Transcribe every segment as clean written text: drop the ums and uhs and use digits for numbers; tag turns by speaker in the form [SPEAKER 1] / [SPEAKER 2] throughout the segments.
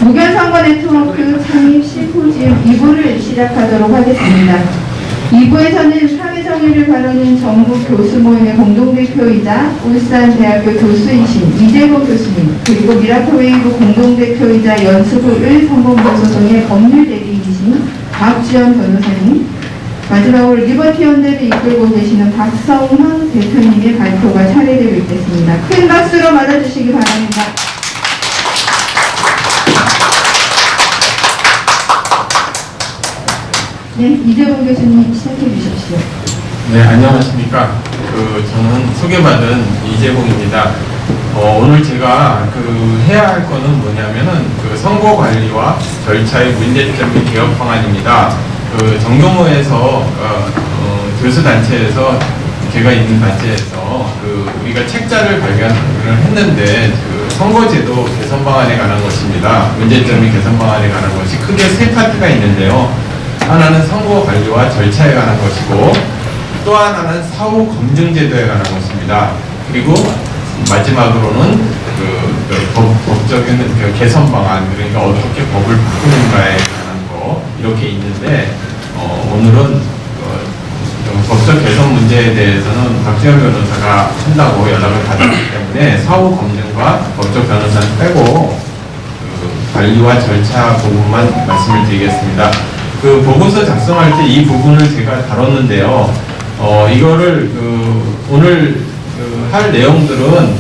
[SPEAKER 1] 무견선거 네트워크 창립 심포지움 2부를 시작하도록 하겠습니다. 2부에서는 사회정의를 바라는 전국 교수 모임의 공동대표이자 울산대학교 교수이신 이재복 교수님, 그리고 미라클웨이브 공동대표이자 연수부을 성범죄소송의 법률대리이신 박지연 변호사님, 마지막으로 리버티 연대를 이끌고 계시는 박성황 대표님의 발표가 차례되고 있겠습니다. 큰 박수로 맞아주시기 바랍니다. 네, 이재복 교수님 시작해 주십시오.
[SPEAKER 2] 네, 안녕하십니까. 저는 소개받은 이재복입니다. 오늘 제가 해야 할 거는 뭐냐면은 선거 관리와 절차의 문제점의 개혁 방안입니다. 정경호에서 교수단체에서 제가 있는 단체에서 우리가 책자를 발견을 했는데 선거제도 개선 방안에 관한 것입니다. 문제점이 개선 방안에 관한 것이 크게 세 파트가 있는데요. 하나는 선거 관리와 절차에 관한 것이고, 또 하나는 사후 검증 제도에 관한 것입니다. 그리고 마지막으로는 법적인 개선 방안, 그러니까 어떻게 법을 바꾸는가에 관한 거, 이렇게 있는데, 오늘은 법적 개선 문제에 대해서는 박지연 변호사가 한다고 연락을 받았기 때문에 사후 검증과 법적 변호사는 빼고 관리와 절차 부분만 말씀을 드리겠습니다. 보고서 작성할 때 이 부분을 제가 다뤘는데요. 이거를 오늘 할 내용들은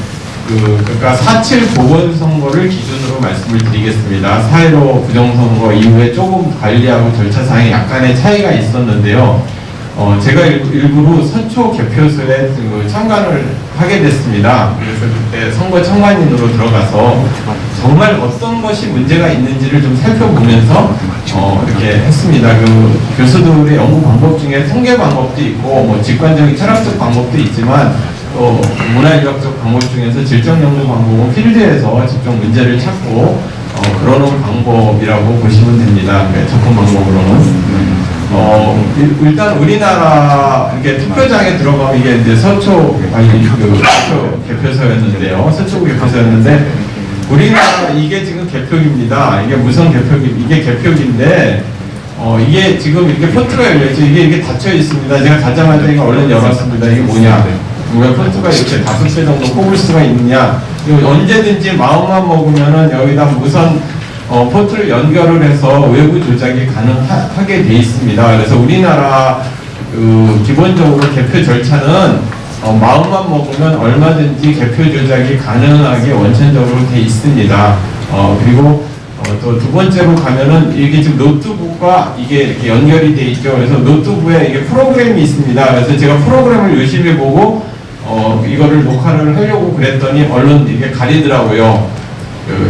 [SPEAKER 2] 그러니까 4.7 보궐선거를 기준으로 말씀을 드리겠습니다. 4.15 부정선거 이후에 조금 관리하고 절차 상에 약간의 차이가 있었는데요. 제가 일부러 서초 개표소에 참관을 하게 됐습니다. 그래서 그때 선거 참관인으로 들어가서 정말 어떤 것이 문제가 있는지를 좀 살펴보면서 이렇게 했습니다. 교수들의 연구 방법 중에 통계 방법도 있고 직관적인 철학적 방법도 있지만 또 문화인력적 방법 중에서 질적 연구 방법은 필드에서 직접 문제를 찾고 그러는 방법이라고 보시면 됩니다. 접근 방법으로는. 일단 우리나라 이렇게 투표장에 들어가면 이게 이제 서초 개표소였는데요. 서초 개표소였는데 우리나라 이게 지금 개표기입니다. 이게 무선 개표기, 이게 개표기인데 이게 지금 이렇게 폰트가 열려있죠. 이게 닫혀 있습니다. 제가 가자마자 이거 얼른 열었습니다. 이게 뭐냐? 왜 폰트가 이렇게 5배 정도 꼽을 수가 있느냐? 언제든지 마음만 먹으면은 여기다 무선 포트를 연결을 해서 외부 조작이 가능하게 돼 있습니다. 그래서 우리나라 기본적으로 개표 절차는 마음만 먹으면 얼마든지 개표 조작이 가능하게 원천적으로 돼 있습니다. 그리고 또 두 번째로 가면은 이게 지금 노트북과 이게 이렇게 연결이 돼 있죠. 그래서 노트북에 이게 프로그램이 있습니다. 그래서 제가 프로그램을 열심히 보고 이거를 녹화를 하려고 그랬더니 얼른 이게 가리더라고요.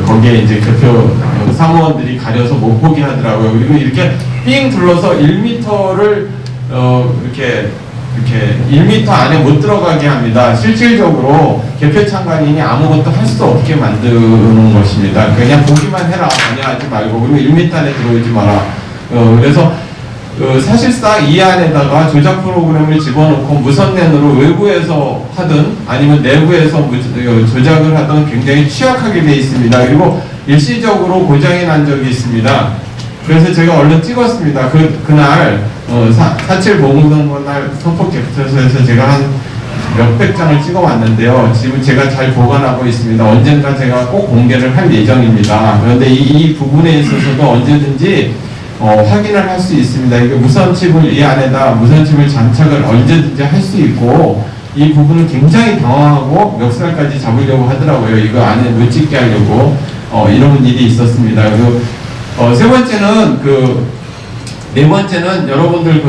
[SPEAKER 2] 거기에 이제 개표 사무원들이 가려서 못 보게 하더라고요. 그리고 이렇게 삥 둘러서 1m를 이렇게 1m 안에 못 들어가게 합니다. 실질적으로 개표 참관인이 아무것도 할 수 없게 만드는 것입니다. 그냥 보기만 해라, 아니야 하지 말고, 그리고 1m 안에 들어오지 마라. 그래서 사실상 이 안에다가 조작 프로그램을 집어넣고 무선랜으로 외부에서 하든 아니면 내부에서 조작을 하든 굉장히 취약하게 되어 있습니다. 그리고 일시적으로 고장이 난 적이 있습니다. 그래서 제가 얼른 찍었습니다. 그날 4.7 보궐선거 날 선포 개표소에서 제가 한 몇백 장을 찍어 왔는데요. 지금 제가 잘 보관하고 있습니다. 언젠가 제가 꼭 공개를 할 예정입니다. 그런데 이 부분에 있어서도 언제든지 확인을 할 수 있습니다. 이게 무선칩을 이 안에다 무선칩을 장착을 언제든지 할 수 있고, 이 부분은 굉장히 당황하고 멱살까지 잡으려고 하더라고요. 이거 안에 못 찍게 하려고 이런 일이 있었습니다. 그리고 세 번째는 네 번째는 여러분들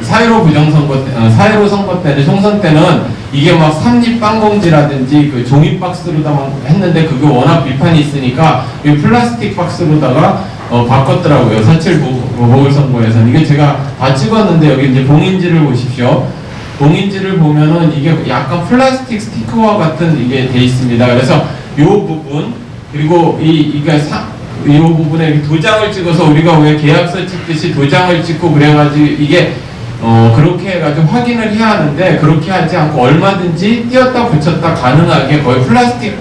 [SPEAKER 2] 4.15 부정선거 4.15 선거 때는 총선 때는 이게 막 삼립 빵봉지라든지 종이 박스로다만 했는데 그게 워낙 비판이 있으니까 이 플라스틱 박스로다가 바꿨더라고요. 4.7 보궐선거에서는. 이게 제가 다 찍었는데 여기 이제 봉인지를 보십시오. 봉인지를 보면은 이게 약간 플라스틱 스티커와 같은 이게 돼 있습니다. 그래서 이 부분, 그리고 이 부분에 도장을 찍어서 우리가 왜 계약서 찍듯이 도장을 찍고 그래가지고 이게 그렇게 해가지고 확인을 해야 하는데, 그렇게 하지 않고 얼마든지 띄었다 붙였다 가능하게 거의 플라스틱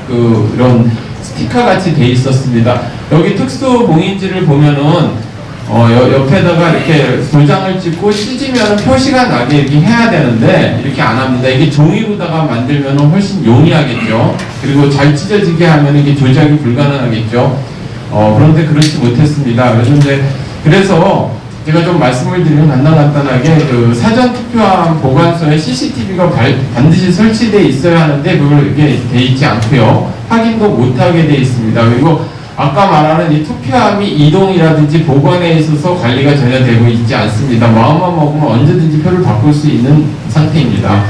[SPEAKER 2] 이런 스티커 같이 돼 있었습니다. 여기 특수봉인지를 보면은 옆에다가 이렇게 도장을 찍고 찢으면 표시가 나게 이렇게 해야 되는데 이렇게 안 합니다. 이게 종이로다가 만들면 훨씬 용이하겠죠. 그리고 잘 찢어지게 하면 이게 조작이 불가능하겠죠. 그런데 그렇지 못했습니다. 그래서 제가 좀 말씀을 드리면 간단하게 그 사전 투표함 보관소에 CCTV가 반드시 설치되어 있어야 하는데 그걸 이게 돼 있지 않고요. 확인도 못하게 돼 있습니다. 그리고 아까 말하는 이 투표함이 이동이라든지 보관에 있어서 관리가 전혀 되고 있지 않습니다. 마음만 먹으면 언제든지 표를 바꿀 수 있는 상태입니다.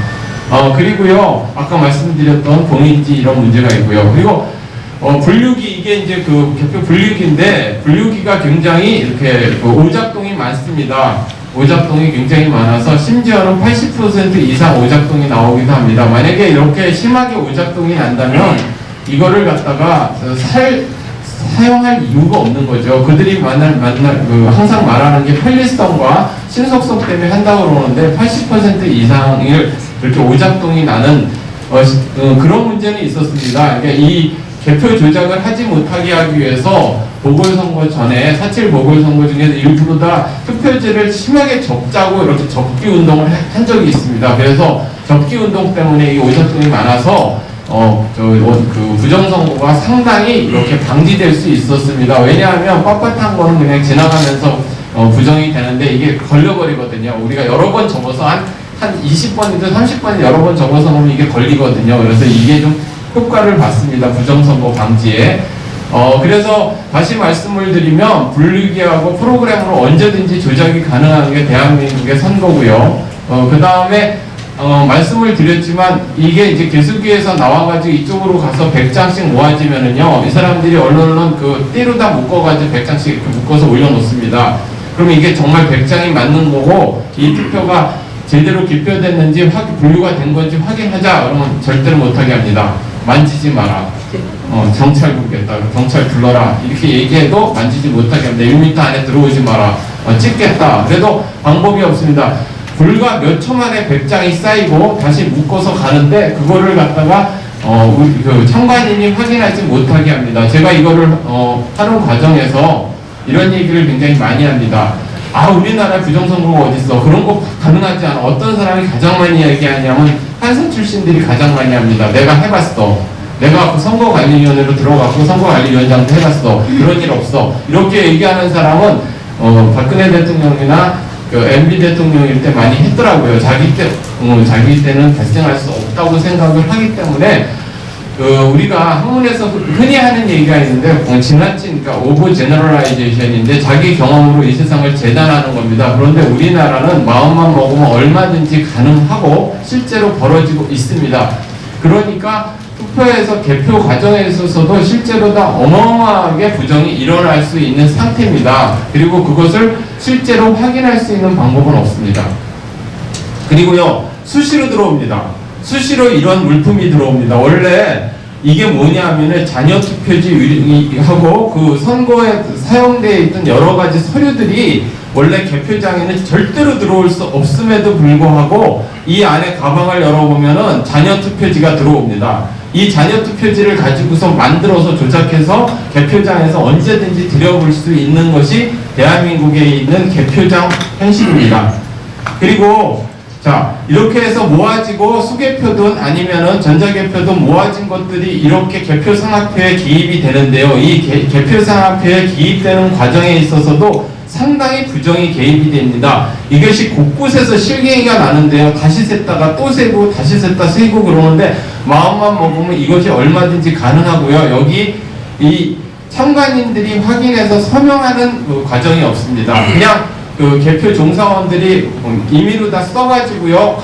[SPEAKER 2] 그리고요, 아까 말씀드렸던 봉인지 이런 문제가 있고요. 그리고 분류기, 이게 이제 그 개표 분류기인데, 분류기가 굉장히 이렇게 오작동이 많습니다. 오작동이 굉장히 많아서 심지어는 80% 이상 오작동이 나오기도 합니다. 만약에 이렇게 심하게 오작동이 난다면 이거를 갖다가 사용할 이유가 없는 거죠. 그들이 항상 말하는 게 편리성과 신속성 때문에 한다고 그러는데 80% 이상을 이렇게 오작동이 나는 그런 문제는 있었습니다. 그러니까 이 개표 조작을 하지 못하게 하기 위해서 보궐선거 전에 4.7 보궐선거 중에서 일부러 다 투표지를 심하게 접자고 이렇게 접기 운동을 한 적이 있습니다. 그래서 접기 운동 때문에 이 오작동이 많아서 그 부정선거가 상당히 이렇게 방지될 수 있었습니다. 왜냐하면 빳빳한 거는 그냥 지나가면서 부정이 되는데 이게 걸려버리거든요. 우리가 여러 번 접어서 한 20번이든 30번이 여러 번 접어서 놓으면 이게 걸리거든요. 그래서 이게 좀 효과를 받습니다. 부정선거 방지에. 그래서 다시 말씀을 드리면 분류기하고 프로그램으로 언제든지 조작이 가능한 게 대한민국의 선거고요. 그 다음에 말씀을 드렸지만 이게 이제 개수기에서 나와가지고 이쪽으로 가서 100장씩 모아지면은요, 이 사람들이 얼른 그 띠로다 묶어가지고 100장씩 이렇게 묶어서 올려놓습니다. 그러면 이게 정말 100장이 맞는 거고 이 투표가 제대로 기표됐는지 분류가 된 건지 확인하자 그러면 절대로 못하게 합니다. 만지지 마라. 경찰 부르겠다. 경찰 불러라. 이렇게 얘기해도 만지지 못하게 합니다. 1m 안에 들어오지 마라. 찍겠다. 그래도 방법이 없습니다. 불과 몇 초 만에 100장이 쌓이고 다시 묶어서 가는데 그거를 갖다가 그 참관인이 확인하지 못하게 합니다. 제가 이거를 하는 과정에서 이런 얘기를 굉장히 많이 합니다. 우리나라에 부정선거가 어딨어. 그런 거 가능하지 않아. 어떤 사람이 가장 많이 얘기하냐면 판사 출신들이 가장 많이 합니다. 내가 해봤어. 내가 그 선거관리위원회로 들어갔고 선거관리위원장도 해봤어. 그런 일 없어. 이렇게 얘기하는 사람은 박근혜 대통령이나 그 MB 대통령일 때 많이 했더라고요. 자기 때는 발생할 수 없다고 생각을 하기 때문에 우리가 학문에서 흔히 하는 얘기가 있는데 지나친, 그러니까 오버 제너럴라이제이션인데 자기 경험으로 이 세상을 재단하는 겁니다. 그런데 우리나라는 마음만 먹으면 얼마든지 가능하고 실제로 벌어지고 있습니다. 그러니까 투표에서 개표 과정에 있어서도 실제로 다 어마어마하게 부정이 일어날 수 있는 상태입니다. 그리고 그것을 실제로 확인할 수 있는 방법은 없습니다. 그리고요, 수시로 들어옵니다. 수시로 이런 물품이 들어옵니다. 원래 이게 뭐냐면은 잔여 투표지하고 그 선거에 사용되어 있던 여러 가지 서류들이 원래 개표장에는 절대로 들어올 수 없음에도 불구하고 이 안에 가방을 열어보면은 잔여 투표지가 들어옵니다. 이 잔여 투표지를 가지고서 만들어서 조작해서 개표장에서 언제든지 들여볼 수 있는 것이 대한민국에 있는 개표장 형식입니다. 그리고 자, 이렇게 해서 모아지고 수개표든 아니면은 전자개표든 모아진 것들이 이렇게 개표상학표에 기입이 되는데요. 이 개표상학표에 기입되는 과정에 있어서도 상당히 부정이 개입이 됩니다. 이것이 곳곳에서 실갱이가 나는데요. 다시 셌다가 또 세고 다시 셌다 세고 그러는데 마음만 먹으면 이것이 얼마든지 가능하고요. 여기 이 참관인들이 확인해서 서명하는 그 과정이 없습니다. 그냥 그 개표 종사원들이 임의로 다 써가지고요.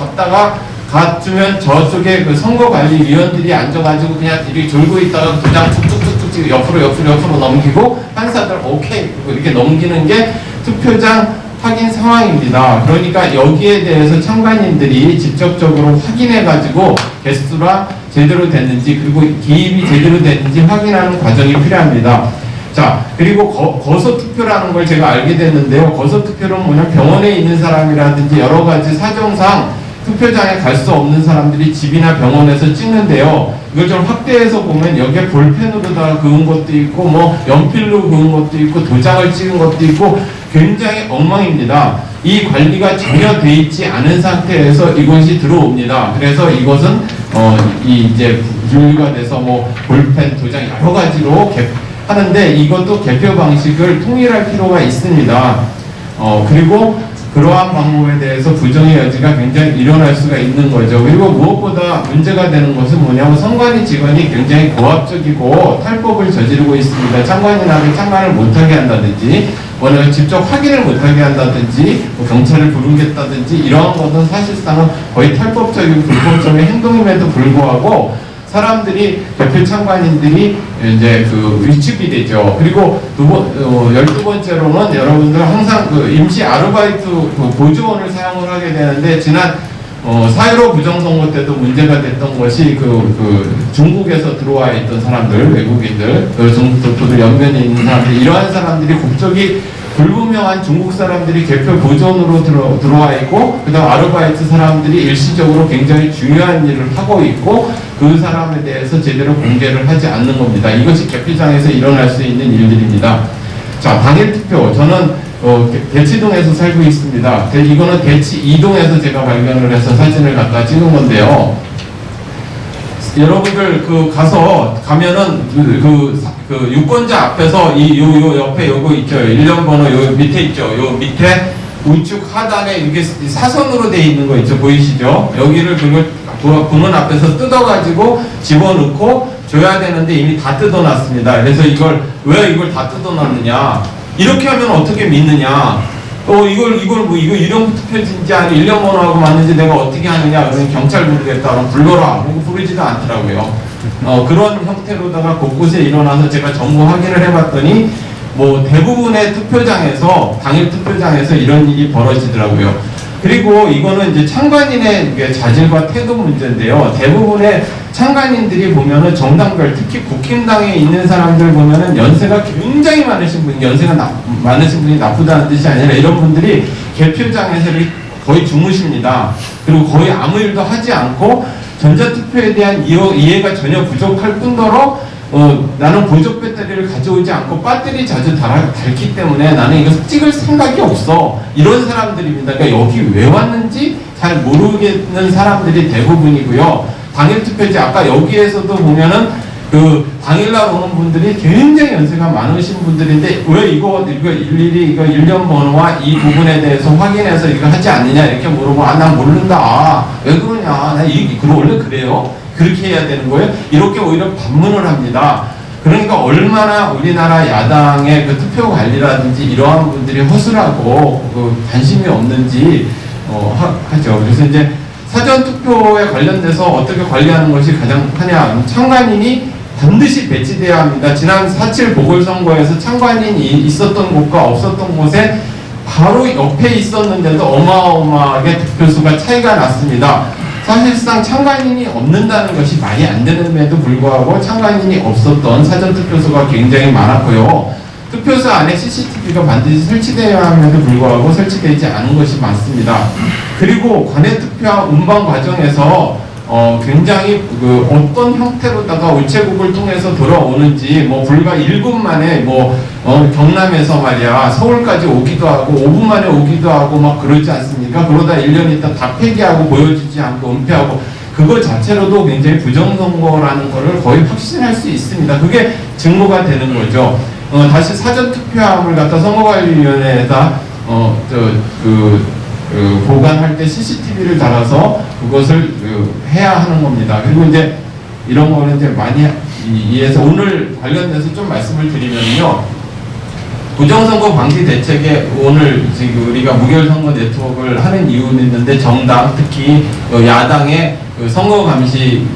[SPEAKER 2] 갔으면 저쪽에 그 선거관리위원들이 앉아가지고 그냥 이렇게 졸고 있다가 그냥 툭툭툭툭 옆으로 넘기고 판사들 오케이 이렇게 넘기는 게 투표장 확인 상황입니다. 그러니까 여기에 대해서 참관인들이 직접적으로 확인해가지고 개수가 제대로 됐는지 그리고 기입이 제대로 됐는지 확인하는 과정이 필요합니다. 자, 그리고 거소투표라는 걸 제가 알게 됐는데요. 거소투표는 뭐냐면 병원에 있는 사람이라든지 여러 가지 사정상 투표장에 갈 수 없는 사람들이 집이나 병원에서 찍는데요. 이걸 좀 확대해서 보면 여기에 볼펜으로다가 그은 것도 있고 뭐 연필로 그은 것도 있고 도장을 찍은 것도 있고 굉장히 엉망입니다. 이 관리가 전혀 돼 있지 않은 상태에서 이것이 들어옵니다. 그래서 이것은 이제 분류가 돼서 뭐 볼펜, 도장 여러 가지로 하는데 이것도 개표 방식을 통일할 필요가 있습니다. 그리고 그러한 방법에 대해서 부정의 여지가 굉장히 일어날 수가 있는 거죠. 그리고 무엇보다 문제가 되는 것은 뭐냐면 선관위 직원이 굉장히 고압적이고 탈법을 저지르고 있습니다. 참관인에게 참관을 못하게 한다든지 뭐냐 직접 확인을 못하게 한다든지 뭐 경찰을 부르겠다든지 이러한 것은 사실상은 거의 탈법적이고 불법적인 행동임에도 불구하고 사람들이 개표 참관인들이 이제 그 위축이 되죠. 그리고 12번째로는 여러분들 항상 그 임시 아르바이트 보조원을 사용을 하게 되는데 지난 4.15 부정선거 때도 문제가 됐던 것이 중국에서 들어와 있던 사람들, 외국인들, 중국도들 연면에 있는 사람들, 이러한 사람들이 국적이 불분명한 중국 사람들이 개표 보존으로 들어와 있고 그 다음 아르바이트 사람들이 일시적으로 굉장히 중요한 일을 하고 있고 그 사람에 대해서 제대로 공개를 하지 않는 겁니다. 이것이 개표장에서 일어날 수 있는 일들입니다. 자, 당일 투표. 저는 대치동에서 살고 있습니다. 이거는 대치 2동에서 제가 발견을 해서 사진을 갖다 찍은 건데요. 여러분들 가면은 유권자 앞에서 요 옆에 요거 있죠. 1년 번호 요 밑에 있죠. 요 밑에 우측 하단에 이렇게 사선으로 돼 있는 거 있죠. 보이시죠? 여기를 그걸 문은 앞에서 뜯어가지고 집어넣고 줘야 되는데 이미 다 뜯어놨습니다. 그래서 왜 이걸 다 뜯어놨느냐? 이렇게 하면 어떻게 믿느냐? 이거 유령 투표지인지 아니 1년 번호하고 맞는지 내가 어떻게 하느냐? 그러면 경찰 부르겠다. 그럼 불러라. 그리고 부르지도 않더라고요. 그런 형태로다가 곳곳에 일어나서 제가 정보 확인을 해봤더니 뭐 대부분의 투표장에서 당일 투표장에서 이런 일이 벌어지더라고요. 그리고 이거는 이제 참관인의 자질과 태도 문제인데요. 대부분의 참관인들이 보면은 정당별, 특히 국힘당에 있는 사람들 보면은 연세가 굉장히 많으신 분, 연세가 많으신 분이 나쁘다는 뜻이 아니라 이런 분들이 개표장에서 거의 주무십니다. 그리고 거의 아무 일도 하지 않고 전자투표에 대한 이해가 전혀 부족할 뿐더러 나는 보조 배터리를 가져오지 않고 배터리 자주 닳기 때문에 나는 이거 찍을 생각이 없어. 이런 사람들입니다. 그러니까 여기 왜 왔는지 잘 모르겠는 사람들이 대부분이고요. 당일 투표지 아까 여기에서도 보면은 당일날 오는 분들이 굉장히 연세가 많으신 분들인데 왜 이거 일일이 이거 1년 번호와 이 부분에 대해서 확인해서 이거 하지 않느냐 이렇게 물어보고 난 모른다. 왜 그러냐. 그럼 원래 그래요? 그렇게 해야 되는 거예요? 이렇게 오히려 반문을 합니다. 그러니까 얼마나 우리나라 야당의 투표 관리라든지 이러한 분들이 허술하고 관심이 없는지 하죠. 그래서 이제 사전 투표에 관련돼서 어떻게 관리하는 것이 가장 하냐? 참관인이 반드시 배치돼야 합니다. 지난 4.7 보궐선거에서 참관인이 있었던 곳과 없었던 곳에 바로 옆에 있었는데도 어마어마하게 득표수가 차이가 났습니다. 사실상 참관인이 없는다는 것이 말이 안 되는데도 불구하고 참관인이 없었던 사전투표소가 굉장히 많았고요. 투표소 안에 CCTV가 반드시 설치되어야 함에도 불구하고 설치되지 않은 것이 많습니다. 그리고 관외투표 운반 과정에서 굉장히 어떤 형태로다가 우체국을 통해서 돌아오는지 불과 1분 만에 경남에서 말이야 서울까지 오기도 하고 5분 만에 오기도 하고 막 그러지 않습니까? 그러다 1년 있다 다 폐기하고 보여주지 않고 은폐하고 그거 자체로도 굉장히 부정선거라는 거를 거의 확신할 수 있습니다. 그게 증거가 되는 거죠. 다시 사전투표함을 갖다 선거관리위원회에다 보관할 때 CCTV를 달아서 그것을 해야 하는 겁니다. 그리고 이제 이런 거는 이제 많이 이해해서 오늘 관련돼서 좀 말씀을 드리면요. 부정선거 방지 대책에 오늘 지금 우리가 무결선거 네트워크를 하는 이유는 있는데 정당 특히 야당의 선거 감시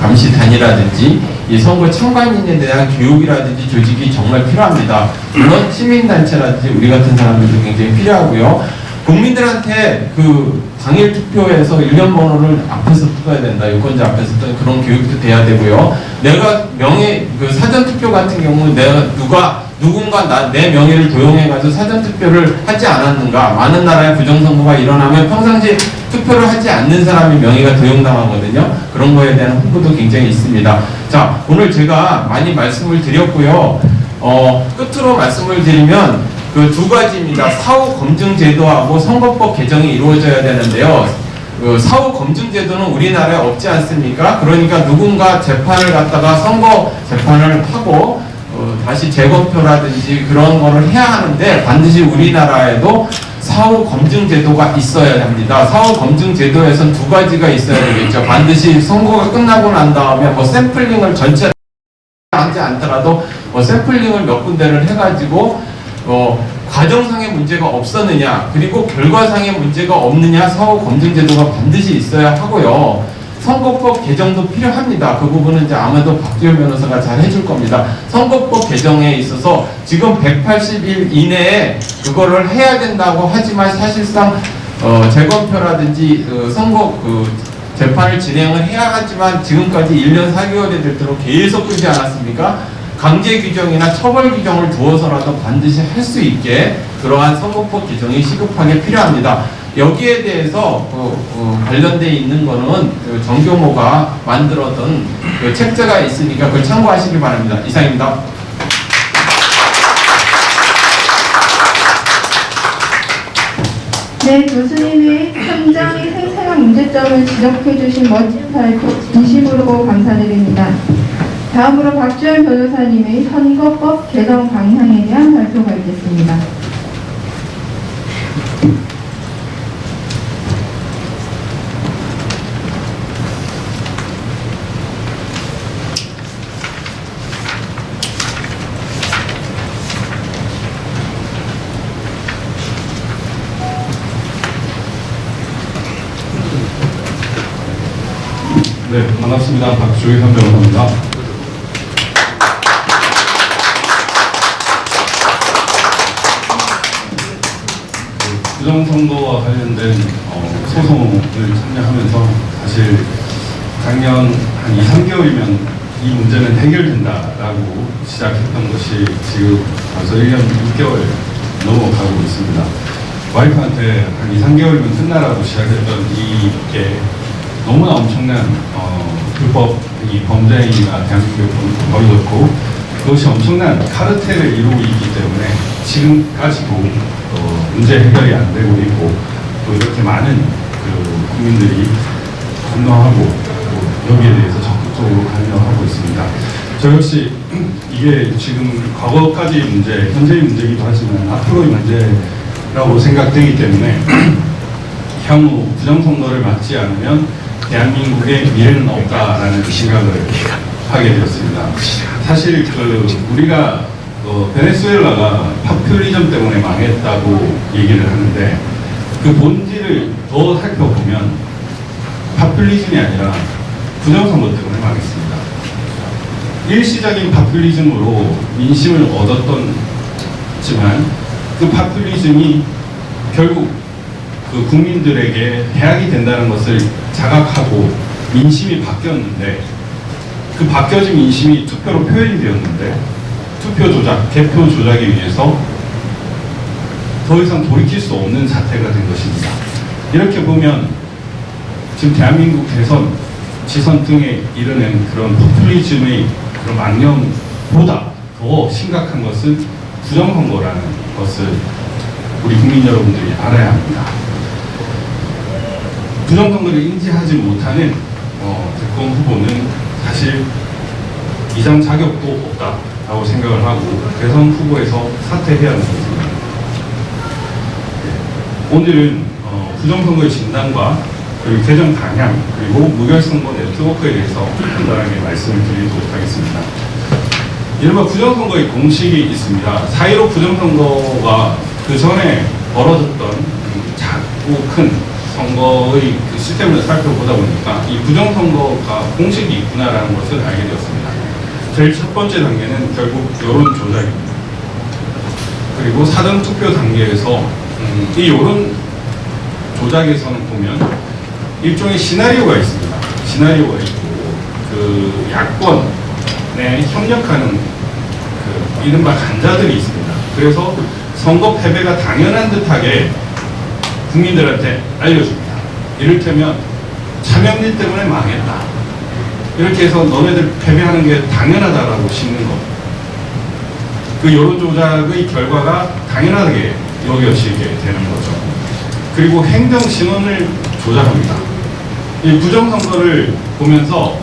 [SPEAKER 2] 감시단이라든지 이 선거 참관인에 대한 교육이라든지 조직이 정말 필요합니다. 물론 시민단체라든지 우리 같은 사람들도 굉장히 필요하고요. 국민들한테 당일 투표에서 1년 번호를 앞에서 뜯어야 된다. 유권자 앞에서 그런 교육도 돼야 되고요. 내가 사전 투표 같은 경우 내가 누가 누군가 내 명의를 도용해가지고 사전투표를 하지 않았는가. 많은 나라의 부정선거가 일어나면 평상시 투표를 하지 않는 사람이 명의가 도용당하거든요. 그런 거에 대한 홍보도 굉장히 있습니다. 자, 오늘 제가 많이 말씀을 드렸고요. 끝으로 말씀을 드리면 그 두 가지입니다. 사후 검증 제도하고 선거법 개정이 이루어져야 되는데요. 그 사후 검증 제도는 우리나라에 없지 않습니까? 그러니까 누군가 재판을 갖다가 선거 재판을 하고 다시 재검표라든지 그런 거를 해야 하는데 반드시 우리나라에도 사후 검증 제도가 있어야 합니다. 사후 검증 제도에선 두 가지가 있어야 되겠죠. 반드시 선거가 끝나고 난 다음에 뭐 샘플링을 전체 하지 않더라도 샘플링을 몇 군데를 해가지고 과정상의 문제가 없었느냐, 그리고 결과상의 문제가 없느냐, 사후 검증 제도가 반드시 있어야 하고요. 선거법 개정도 필요합니다. 그 부분은 이제 아마도 박지원 변호사가 잘 해줄 겁니다. 선거법 개정에 있어서 지금 180일 이내에 그거를 해야 된다고 하지만 사실상 재검표라든지 선거 재판을 진행을 해야 하지만 지금까지 1년 4개월이 되도록 계속 끌지 않았습니까? 강제 규정이나 처벌 규정을 두어서라도 반드시 할 수 있게 그러한 선거법 개정이 시급하게 필요합니다. 여기에 대해서 관련되어 있는 거는 정교모가 만들었던 책자가 있으니까 그걸 참고하시기 바랍니다. 이상입니다.
[SPEAKER 1] 네, 교수님의 현장의 생생한 문제점을 지적해 주신 멋진 발표 진심으로 감사드립니다. 다음으로 박지원 변호사님의 선거법 개정 방향에 대한 발표가 있겠습니다.
[SPEAKER 3] 네, 반갑습니다. 박주희선 변호사입니다. 부정선거와 관련된 소송을 참여하면서 사실 작년 한 2, 3개월이면 이 문제는 해결된다라고 시작했던 것이 지금 벌써 1년 6개월 넘어가고 있습니다. 와이프한테 한 2, 3개월이면 끝나라고 시작했던 이게 너무나 엄청난 불법 범죄행위가 대한민국에 벌어졌고 그것이 엄청난 카르텔을 이루고 있기 때문에 지금까지도 문제 해결이 안 되고 있고 또 이렇게 많은 국민들이 분노하고 여기에 대해서 적극적으로 관여하고 있습니다. 저 역시 이게 지금 과거까지의 문제, 현재의 문제이기도 하지만 앞으로의 문제라고 생각되기 때문에 향후 부정선거를 막지 않으면 대한민국의 미래는 없다라는 생각을 하게 되었습니다. 사실 우리가 베네수엘라가 파퓰리즘 때문에 망했다고 얘기를 하는데 그 본질을 더 살펴보면 파퓰리즘이 아니라 부정선거 때문에 망했습니다. 일시적인 파퓰리즘으로 민심을 얻었지만 그 파퓰리즘이 결국 그 국민들에게 해악이 된다는 것을 자각하고 민심이 바뀌었는데 그 바뀌어진 민심이 투표로 표현이 되었는데 투표 조작, 개표 조작에 의해서 더 이상 돌이킬 수 없는 사태가 된 것입니다. 이렇게 보면 지금 대한민국 대선, 지선 등에 이르는 그런 포퓰리즘의 그런 망령보다 더 심각한 것은 부정선거라는 것을 우리 국민 여러분들이 알아야 합니다. 부정선거를 인지하지 못하는 대권 후보는 사실 이상 자격도 없다라고 생각을 하고 대선 후보에서 사퇴해야 하는 것입니다. 오늘은 부정선거의 진단과 그리고 개정 방향 그리고 무결선거 네트워크에 대해서 간단하게 말씀을 드리도록 하겠습니다. 이른바 부정선거의 공식이 있습니다. 4.15 부정선거가 그 전에 벌어졌던 작고 큰 선거의 그 시스템을 살펴보다 보니까 이 부정선거가 공식이 있구나라는 것을 알게 되었습니다. 제일 첫 번째 단계는 결국 여론 조작입니다. 그리고 사전투표 단계에서 이 여론 조작에서는 보면 일종의 시나리오가 있습니다. 시나리오가 있고 그 야권에 협력하는 그 이른바 간자들이 있습니다. 그래서 선거 패배가 당연한 듯하게 국민들한테 알려줍니다. 이를테면 차명진 때문에 망했다. 이렇게 해서 너네들 패배하는 게 당연하다라고 싣는 것. 그 여론조작의 결과가 당연하게 여겨지게 되는 거죠. 그리고 행정신원을 조작합니다. 이 부정선거를 보면서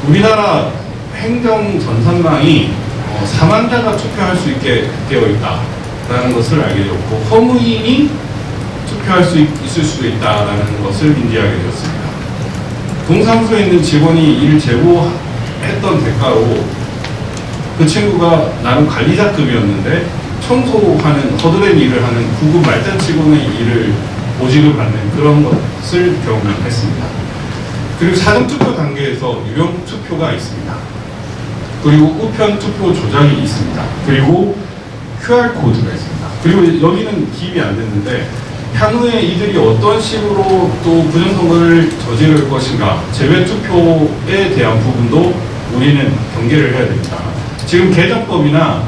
[SPEAKER 3] 우리나라 행정 전산망이 사망자가 투표할 수 있게 되어 있다라는 것을 알게 되었고 허무인이 투표할 수 있을 수도 있다라는 것을 인지하게 되었습니다. 동사무소에 있는 직원이 이를 제보했던 대가로 그 친구가 나름 관리자급이었는데 청소하는 허드렛 일을 하는 9급 말단 직원의 일을 보직을 받는 그런 것을 경험했습니다. 그리고 사전투표 단계에서 유령 투표가 있습니다. 그리고 우편 투표 조작이 있습니다. 그리고 QR코드가 있습니다. 그리고 여기는 기입이 안 됐는데 향후에 이들이 어떤 식으로 또 부정선거를 저지를 것인가 제외투표에 대한 부분도 우리는 경계를 해야 됩니다. 지금 개정법이나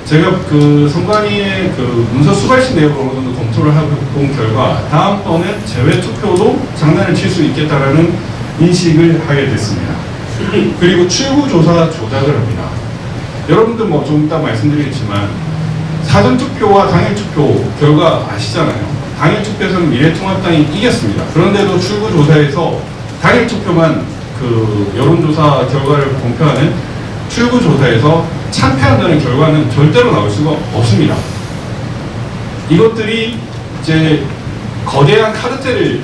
[SPEAKER 3] 제가 그 선관위의 그 문서 수발신 내역을 어느 정도 검토를 하고 본 결과 다음번엔 제외투표도 장난을 칠 수 있겠다라는 인식을 하게 됐습니다. 그리고 출구조사 조작을 합니다. 여러분들 뭐 좀 이따 말씀드리겠지만 사전투표와 당일투표 결과 아시잖아요. 당일투표에서는 미래통합당이 이겼습니다. 그런데도 출구조사에서 당일투표만 그 여론조사 결과를 공표하는 출구조사에서 참패한다는 결과는 절대로 나올 수가 없습니다. 이것들이 이제 거대한 카르텔을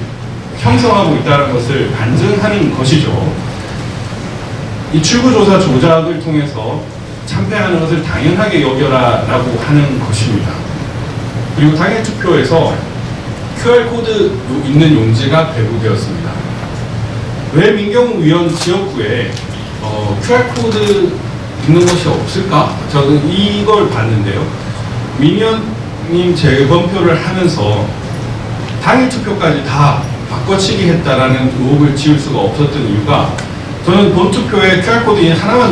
[SPEAKER 3] 형성하고 있다는 것을 반증하는 것이죠. 이 출구조사 조작을 통해서 참패하는 것을 당연하게 여겨라라고 하는 것입니다. 그리고 당일 투표에서 QR코드 있는 용지가 배부되었습니다. 왜 민경우 의원 지역구에 QR코드 있는 것이 없을까? 저는 이걸 봤는데요. 민현님 재검표를 하면서 당일 투표까지 다 바꿔치기 했다라는 의혹을 지울 수가 없었던 이유가 저는 본투표에 QR코드 하나만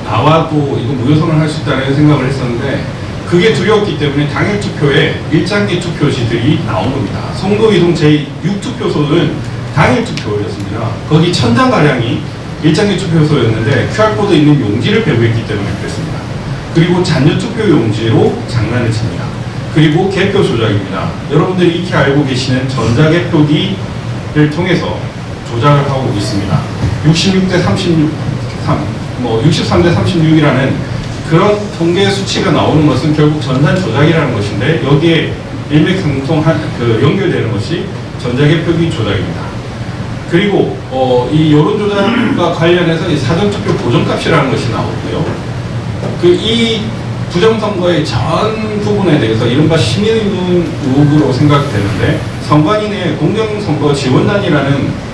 [SPEAKER 3] 나와도 이거 무효선을 할 수 있다는 생각을 했었는데 그게 두려웠기 때문에 당일 투표에 일장기 투표지들이 나온 겁니다. 송도이동 제6투표소는 당일 투표였습니다. 거기 1000장가량이 일장기 투표소였는데 QR코드 있는 용지를 배부했기 때문에 그랬습니다. 그리고 잔여 투표 용지로 장난을 칩니다. 그리고 개표 조작입니다. 여러분들이 익히 알고 계시는 전자개표기를 통해서 조작을 하고 있습니다. 66대 36, 63대 36이라는 그런 통계 수치가 나오는 것은 결국 전산 조작이라는 것인데 여기에 일맥상통한 연결되는 것이 전자개표기 조작입니다. 그리고 이 여론조작과 관련해서 이 사전투표 보정값이라는 것이 나오고요. 이 부정선거의 전 부분에 대해서 이른바 시민의문 의혹으로 생각되는데 선관위의 공정선거 지원단이라는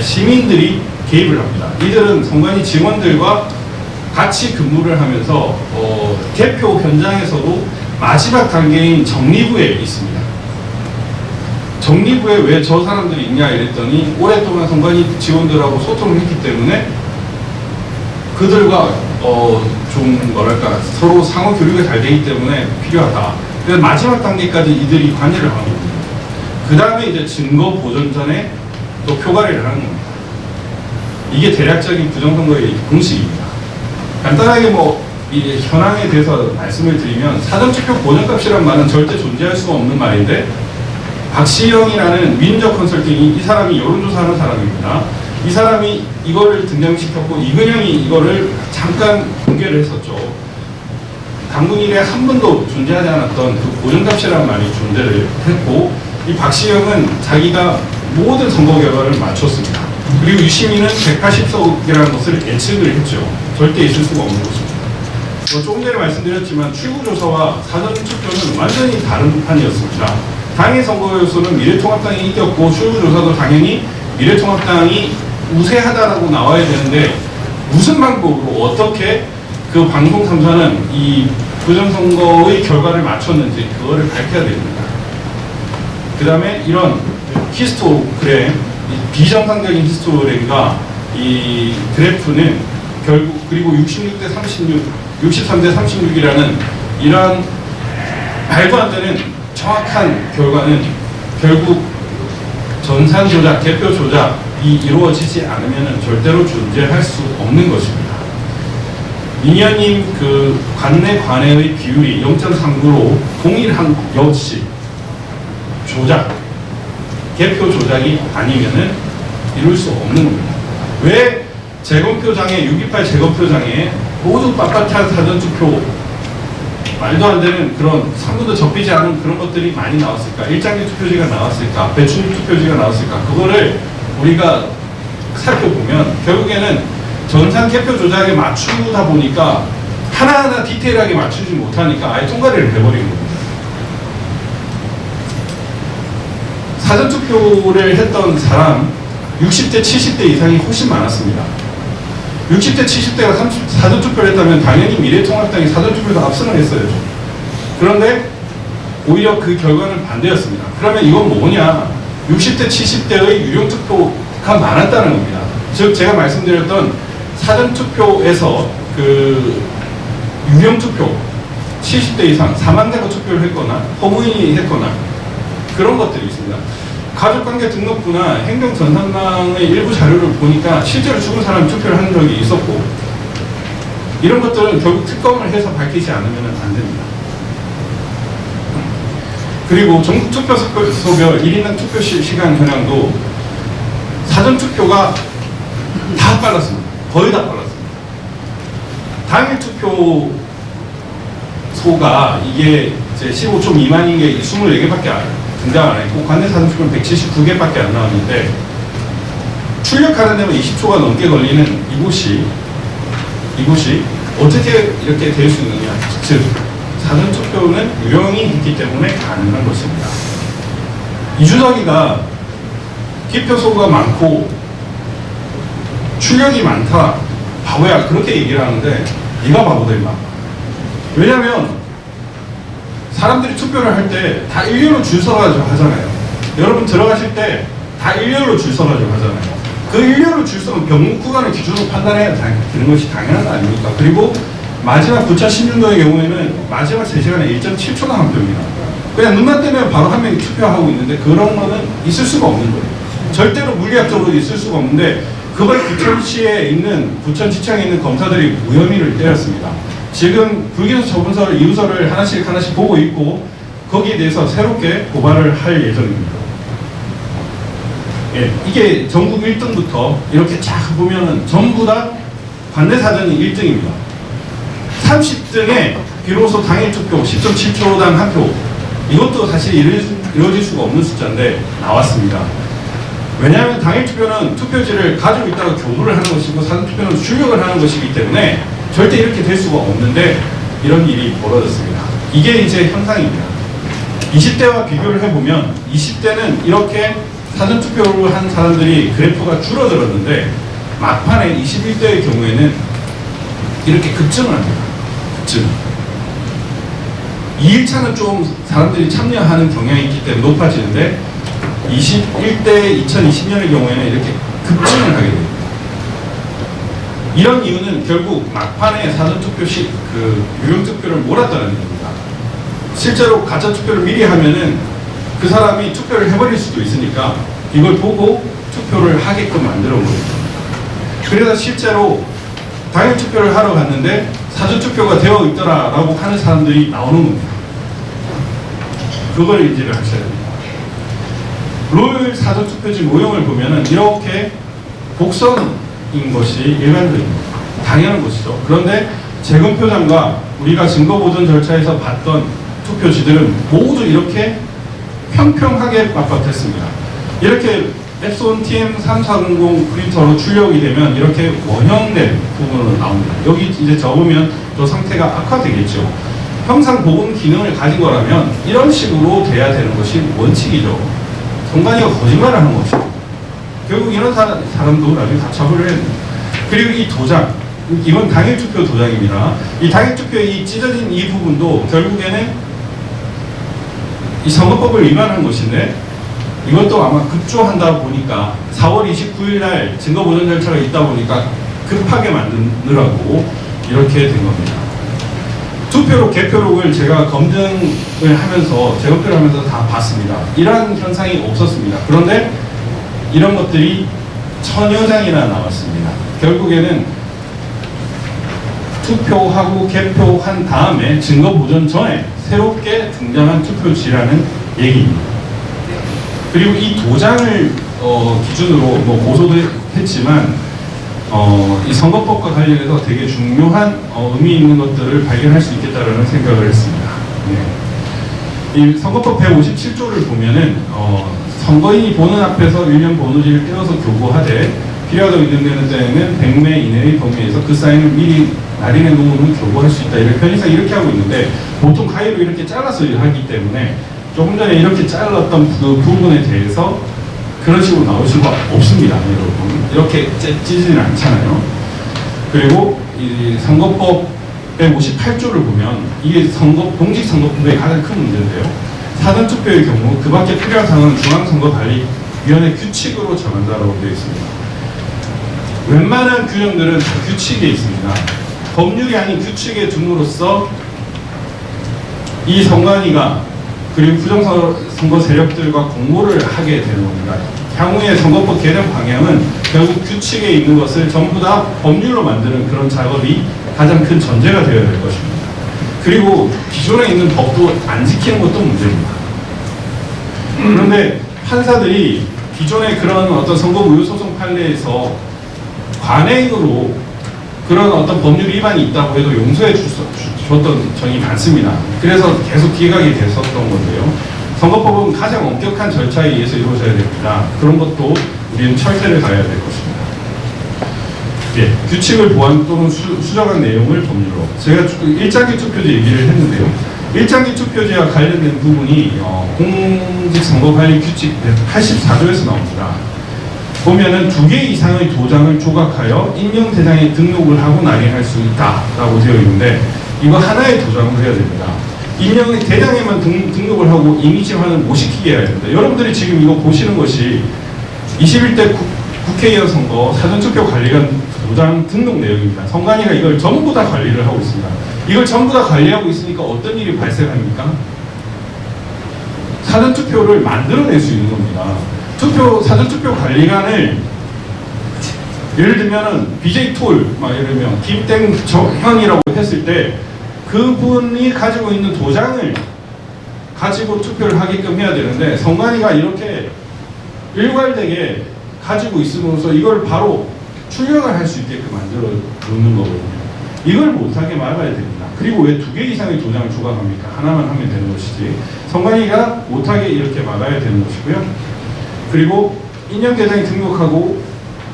[SPEAKER 3] 시민들이 개입을 합니다. 이들은 선관위 직원들과 같이 근무를 하면서 개표 현장에서도 마지막 단계인 정리부에 있습니다. 정리부에 왜 저 사람들이 있냐 이랬더니 오랫동안 선관위 직원들하고 소통을 했기 때문에 그들과 좀 뭐랄까 서로 상호 교류가 잘 되기 때문에 필요하다. 그래서 마지막 단계까지 이들이 관여를 하는 겁니다. 그 다음에 이제 증거 보존 전에 또 표가리를 하는 겁니다. 이게 대략적인 부정선거의 공식입니다. 간단하게 이 현황에 대해서 말씀을 드리면 사전투표 보정값이라는 말은 절대 존재할 수가 없는 말인데 박시영이라는 민족 컨설팅이 이 사람이 여론조사하는 사람입니다. 이 사람이 이거를 등장시켰고 이근영이 이거를 잠깐 공개를 했었죠. 당군 이래 한 번도 존재하지 않았던 그 보정값이라는 말이 존재를 했고 이 박시영은 자기가 모든 선거 결과를 맞췄습니다. 그리고 유시민은 180석이라는 것을 예측을 했죠. 절대 있을 수가 없는 것입니다. 조금 전에 말씀드렸지만 출구조사와 사전투표는 완전히 다른 판이었습니다. 당일 선거에서는 미래통합당이 이겼고 출구조사도 당연히 미래통합당이 우세하다라고 나와야 되는데 무슨 방법으로 어떻게 그 방송 3사는 이 부정선거의 결과를 맞췄는지 그거를 밝혀야 됩니다. 그 다음에 이런 히스토그램, 비정상적인 히스토그램과 이 그래프는 결국 그리고 66대 36, 63대 36이라는 이러한 말도 안 되는 정확한 결과는 결국 전산 조작, 개표 조작이 이루어지지 않으면 절대로 존재할 수 없는 것입니다. 민현님 그 관내 관외의 비율이 0.39로 동일한 역시 조작, 개표 조작이 아니면은 이룰 수 없는 겁니다. 왜 재검표장에 6.28 재검표장에 모두 빳빳한 사전투표 말도 안 되는 그런 상부도 접히지 않은 그런 것들이 많이 나왔을까? 일장기 투표지가 나왔을까? 배출 투표지가 나왔을까? 그거를 우리가 살펴보면 결국에는 전산 개표 조작에 맞추다 보니까 하나하나 디테일하게 맞추지 못하니까 아예 통과를 해버린 겁니다. 사전투표를 했던 사람 60대, 70대 이상이 훨씬 많았습니다. 60대, 70대가 사전투표를 했다면 당연히 미래통합당이 사전투표에서 압승을 했어요. 그런데 오히려 그 결과는 반대였습니다. 그러면 이건 뭐냐? 60대, 70대의 유령투표가 많았다는 겁니다. 즉 제가 말씀드렸던 사전투표에서 그 유령투표 70대 이상 사망자가 투표를 했거나 허무인이 했거나 그런 것들이 있습니다. 가족관계 등록부나 행정전산망의 일부 자료를 보니까 실제로 죽은 사람이 투표를 한 적이 있었고 이런 것들은 결국 특검을 해서 밝히지 않으면 안 됩니다. 그리고 전국 투표소별 1인당 투표 시간 현황도 사전투표가 다 빨랐습니다. 거의 다 빨랐습니다. 당일 투표소가 이게 이제 15초 미만인 게 24개밖에 등장 안 했고 관내 사전투표는 179개밖에 안 나왔는데 출력하는 데만 20초가 넘게 걸리는 이곳이 어떻게 이렇게 될 수 있느냐? 즉 사전투표는 유령이 있기 때문에 가능한 것입니다. 이주덕이가 기표소가 많고 출력이 많다 바보야 그렇게 얘기를 하는데 네가 바보다 임마. 왜냐면 사람들이 투표를 할 때 다 일렬로 줄 서가지고 하잖아요. 여러분 들어가실 때 다 일렬로 줄 서가지고 하잖아요. 그 일렬로 줄 서면 병목 구간을 기준으로 판단해야 되는 것이 당연한 거 아닙니까? 그리고 마지막 9차16도의 경우에는 마지막 3시간에 1.7초가 한 표입니다. 그냥 눈만 뜨면 바로 한 명이 투표하고 있는데 그런 거는 있을 수가 없는 거예요. 절대로 물리학적으로 있을 수가 없는데 그걸 부천시에 있는 부천지청에 있는 검사들이 무혐의를 때렸습니다. 지금 불기소 처분서를 이유서를 하나씩 보고 있고 거기에 대해서 새롭게 고발을 할 예정입니다. 예, 이게 전국 1등부터 이렇게 쫙 보면은 전부 다 관내 사전이 1등입니다. 30등에 비로소 당일 투표 10.7초당 한 표. 이것도 사실 이루어질 수가 없는 숫자인데 나왔습니다. 왜냐하면 당일 투표는 투표지를 가지고 있다가 교부를 하는 것이고 사전 투표는 출력을 하는 것이기 때문에 절대 이렇게 될 수가 없는데 이런 일이 벌어졌습니다. 이게 이제 현상입니다. 20대와 비교를 해보면 20대는 이렇게 사전투표를 한 사람들이 그래프가 줄어들었는데 막판에 21대의 경우에는 이렇게 급증을 합니다. 급증. 2일차는 좀 사람들이 참여하는 경향이 있기 때문에 높아지는데 21대 2020년의 경우에는 이렇게 급증을 하게 됩니다. 이런 이유는 결국 막판에 사전투표 그 유령투표를 몰았다는 겁니다. 실제로 가짜투표를 미리 하면은 그 사람이 투표를 해버릴 수도 있으니까 이걸 보고 투표를 하게끔 만들어 버립니다. 그래서 실제로 당일 투표를 하러 갔는데 사전투표가 되어 있더라라고 하는 사람들이 나오는 겁니다. 그걸 인지를 하셔야 됩니다. 롤 사전투표지 모형을 보면은 이렇게 복선인 것이 일반적입니다. 당연한 것이죠. 그런데 재검표장과 우리가 증거보존 절차에서 봤던 투표지들은 모두 이렇게 평평하게 빳빳했습니다. 이렇게 앱손 TM3400 프린터로 출력이 되면 이렇게 원형된 부분으로 나옵니다. 여기 이제 접으면 또 상태가 악화되겠죠. 형상 복원 기능을 가진 거라면 이런 식으로 돼야 되는 것이 원칙이죠. 정관이가 거짓말을 하는 것이죠. 결국 이런 사람도 나중에 다 처벌을 해야 됩니다. 그리고 이 도장, 이건 당일투표 도장입니다. 이 당일투표의 이 찢어진 이 부분도 결국에는 이 선거법을 위반한 것인데 이것도 아마 급조한다 보니까 4월 29일 날 증거보존 절차가 있다 보니까 급하게 만드느라고 이렇게 된 겁니다. 투표록, 개표록을 제가 검증을 하면서, 재검표를 하면서 다 봤습니다. 이러한 현상이 없었습니다. 그런데 이런 것들이 천여 장이나 나왔습니다. 결국에는 투표하고 개표한 다음에 증거 보존 전에 새롭게 등장한 투표지라는 얘기입니다. 그리고 이 도장을 기준으로 뭐 고소도 했지만 이 선거법과 관련해서 되게 중요한 의미 있는 것들을 발견할 수 있겠다라는 생각을 했습니다. 네. 이 선거법 157조를 보면은 선거인이 보는 앞에서 일련 번호지를 떼어서 교부하되 필요하다고 인정되는 때에는 100매 이내의 범위에서 그 사인을 미리 날인해 놓으면 교부할 수 있다. 이렇게 편의상 이렇게 하고 있는데 보통 가위로 이렇게 잘라서 하기 때문에 조금 전에 이렇게 잘랐던 그 부분에 대해서 그런 식으로 나올 수가 없습니다, 여러분. 이렇게 찢지는 않잖아요. 그리고 이 선거법 158조를 보면 이게 공직선거법의 가장 큰 문제인데요. 사전투표의 경우 그 밖에 필요한 사항은 중앙선거관리위원회 규칙으로 정한다라고 되어 있습니다. 웬만한 규정들은 다 규칙에 있습니다. 법률이 아닌 규칙에 둠으로써 이 선관위가 그리고 부정선거 세력들과 공모를 하게 되는 겁니다. 향후의 선거법 개정 방향은 결국 규칙에 있는 것을 전부 다 법률로 만드는 그런 작업이 가장 큰 전제가 되어야 될 것입니다. 그리고 기존에 있는 법도 안 지키는 것도 문제입니다. 그런데 판사들이 기존의 그런 어떤 선거무효소송 판례에서 관행으로 그런 어떤 법률 위반이 있다고 해도 용서해 줬던 적이 많습니다. 그래서 계속 기각이 됐었던 건데요. 선거법은 가장 엄격한 절차에 의해서 이루어져야 됩니다. 그런 것도 우리는 철새를 가야 될 것입니다. 예, 규칙을 보완 또는 수정한 내용을 법률로. 제가 1장기 투표제 얘기를 했는데요. 1장기 투표제와 관련된 부분이 공직선거관리 규칙 84조에서 나옵니다. 보면은 2개 이상의 도장을 조각하여 인명 대장에 등록을 하고 날인할 수 있다라고 되어 있는데 이거 하나의 도장을 해야 됩니다. 인명의 대장에만 등록을 하고 이미지화는 못 시키게 해야 됩니다. 여러분들이 지금 이거 보시는 것이 21대 국회의원 선거 사전투표 관리관 도장 등록 내용입니다. 선관위가 이걸 전부 다 관리를 하고 있습니다. 이걸 전부 다 관리하고 있으니까 어떤 일이 발생합니까? 사전투표를 만들어낼 수 있는 겁니다. 사전투표 관리관을 예를 들면은 BJ 툴, 예를 들면 김땡형이라고 했을 때 그분이 가지고 있는 도장을 가지고 투표를 하게끔 해야 되는데 선관위가 이렇게 일괄되게 가지고 있음으로써 이걸 바로 출력을 할 수 있게끔 만들어 놓는 거거든요. 이걸 못하게 막아야 됩니다. 그리고 왜 2개 이상의 도장을 조각합니까? 하나만 하면 되는 것이지. 선관위가 못하게 이렇게 막아야 되는 것이고요. 그리고 인명대장에 등록하고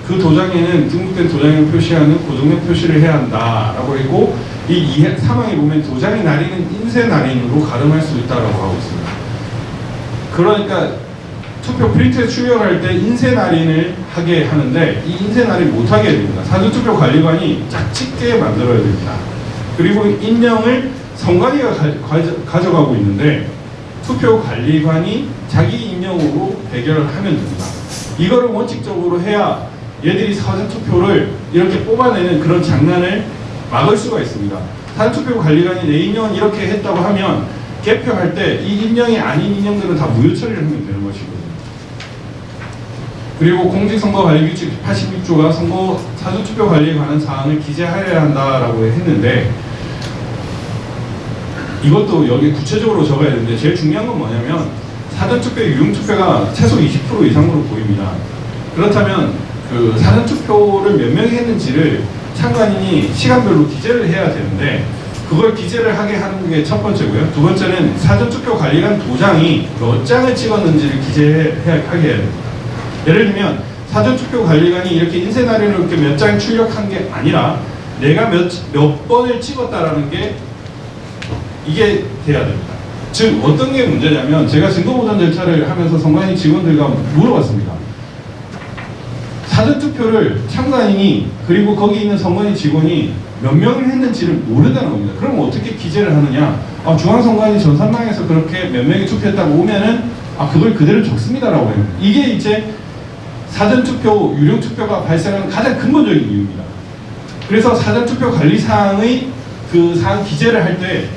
[SPEAKER 3] 그 도장에는 등록된 도장을 표시하는 고정된 표시를 해야 한다라고 했고 이 3항에 보면 도장의 날인은 인쇄 날인으로 가름할 수 있다라고 하고 있습니다. 그러니까 투표 프린트에 출력할 때 인쇄 날인을 하게 하는데 이 인쇄 날인 못하게 해야 됩니다. 사전투표 관리관이 짝짓게 만들어야 됩니다. 그리고 인명을 선관위가 가져가고 있는데 투표 관리관이 자기 인명으로 대결을 하면 됩니다. 이거를 원칙적으로 해야 얘들이 사전투표를 이렇게 뽑아내는 그런 장난을 막을 수가 있습니다. 사전투표 관리관이 내 인명은 이렇게 했다고 하면 개표할 때 이 인명이 아닌 인명들은 다 무효 처리를 하면 되는 것이거든요. 그리고 공직선거관리규칙 86조가 선거 사전투표 관리에 관한 사항을 기재하여야 한다라고 했는데 이것도 여기 구체적으로 적어야 되는데 제일 중요한 건 뭐냐면 사전투표의 유용투표가 최소 20% 이상으로 보입니다. 그렇다면 그 사전투표를 몇 명이 했는지를 참관인이 시간별로 기재를 해야 되는데 그걸 기재를 하게 하는 게 첫 번째고요. 두 번째는 사전투표 관리관 도장이 몇 장을 찍었는지를 기재하게 해야 됩니다. 예를 들면 사전투표 관리관이 이렇게 인쇄 날인을 이렇게 몇 장 출력한 게 아니라 내가 몇 번을 찍었다라는 게 이게 돼야 됩니다. 즉 어떤 게 문제냐면 제가 증거보전 절차를 하면서 선관위 직원들과 물어봤습니다. 사전투표를 참관인이 그리고 거기 있는 선관위 직원이 몇 명을 했는지를 모른다는 겁니다. 그럼 어떻게 기재를 하느냐? 중앙선관위 전산망에서 그렇게 몇 명이 투표했다고 오면은 그걸 그대로 적습니다라고 해요. 이게 이제 사전투표, 유령투표가 발생하는 가장 근본적인 이유입니다. 그래서 사전투표 관리사항의 그 사항 기재를 할 때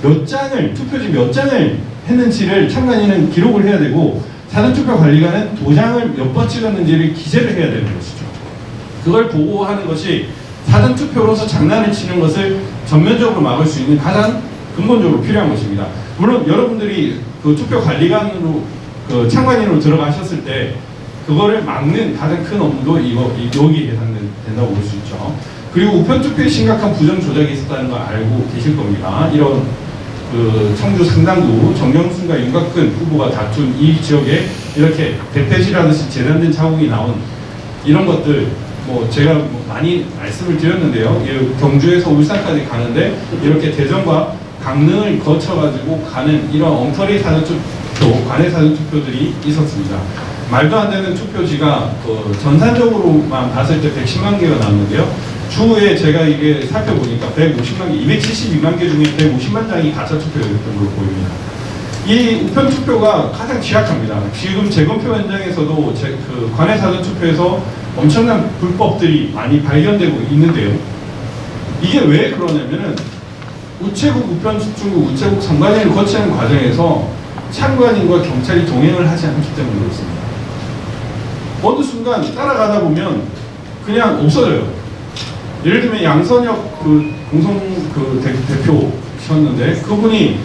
[SPEAKER 3] 몇 장을, 투표지 몇 장을 했는지를 참관인은 기록을 해야 되고, 사전투표 관리관은 도장을 몇 번 찍었는지를 기재를 해야 되는 것이죠. 그걸 보고하는 것이 사전투표로서 장난을 치는 것을 전면적으로 막을 수 있는 가장 근본적으로 필요한 것입니다. 물론 여러분들이 그 투표관리관으로 그 참관인으로 들어가셨을 때 그거를 막는 가장 큰 업무도 여기에 해당된다고 볼 수 있죠. 그리고 우편투표에 심각한 부정 조작이 있었다는 걸 알고 계실 겁니다. 이런 그 청주 상당구 정경순과 윤곽근 후보가 다툰 이 지역에 이렇게 대패질하듯이 재단된 자국이 나온 이런 것들, 뭐 제가 많이 말씀을 드렸는데요. 경주에서 울산까지 가는데 이렇게 대전과 강릉을 거쳐가지고 가는 이런 엉터리 사전투표, 관외 사전투표들이 있었습니다. 말도 안 되는 투표지가 전산적으로만 봤을 때 110만 개가 나왔는데요. 추후에 제가 이게 살펴보니까 150만 개, 272만 개 중에 150만 장이 가짜 투표였던 걸로 보입니다. 이 우편 투표가 가장 취약합니다. 지금 재검표 현장에서도 그 관외 사전 투표에서 엄청난 불법들이 많이 발견되고 있는데요. 이게 왜 그러냐면은 우체국 우편 수출국 우체국 선관위를 거치는 과정에서 참관인과 경찰이 동행을 하지 않기 때문에 그렇습니다. 어느 순간 따라가다 보면 그냥 없어져요. 예를 들면 양선혁 그 공성 그 대표셨는데 그분이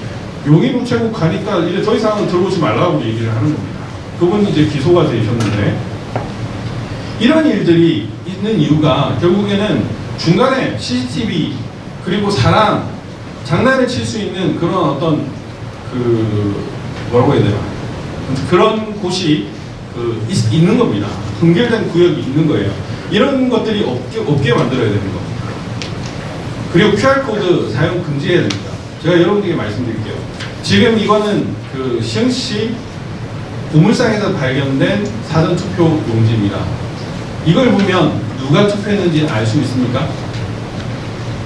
[SPEAKER 3] 용인 우체국 가니까 이제 더 이상 들어오지 말라고 얘기를 하는 겁니다. 그분이 이제 기소가 되셨는데 이런 일들이 있는 이유가 결국에는 중간에 CCTV 그리고 사람 장난을 칠 수 있는 그런 어떤 그 뭐라고 해야 되나 그런 곳이 있는 겁니다. 분결된 구역이 있는 거예요. 이런 것들이 없게 만들어야 되는 겁니다. 그리고 QR코드 사용 금지해야 됩니다. 제가 여러분들에게 말씀드릴게요. 지금 이거는 그 시흥시 보물상에서 발견된 사전투표 용지입니다. 이걸 보면 누가 투표했는지 알 수 있습니까?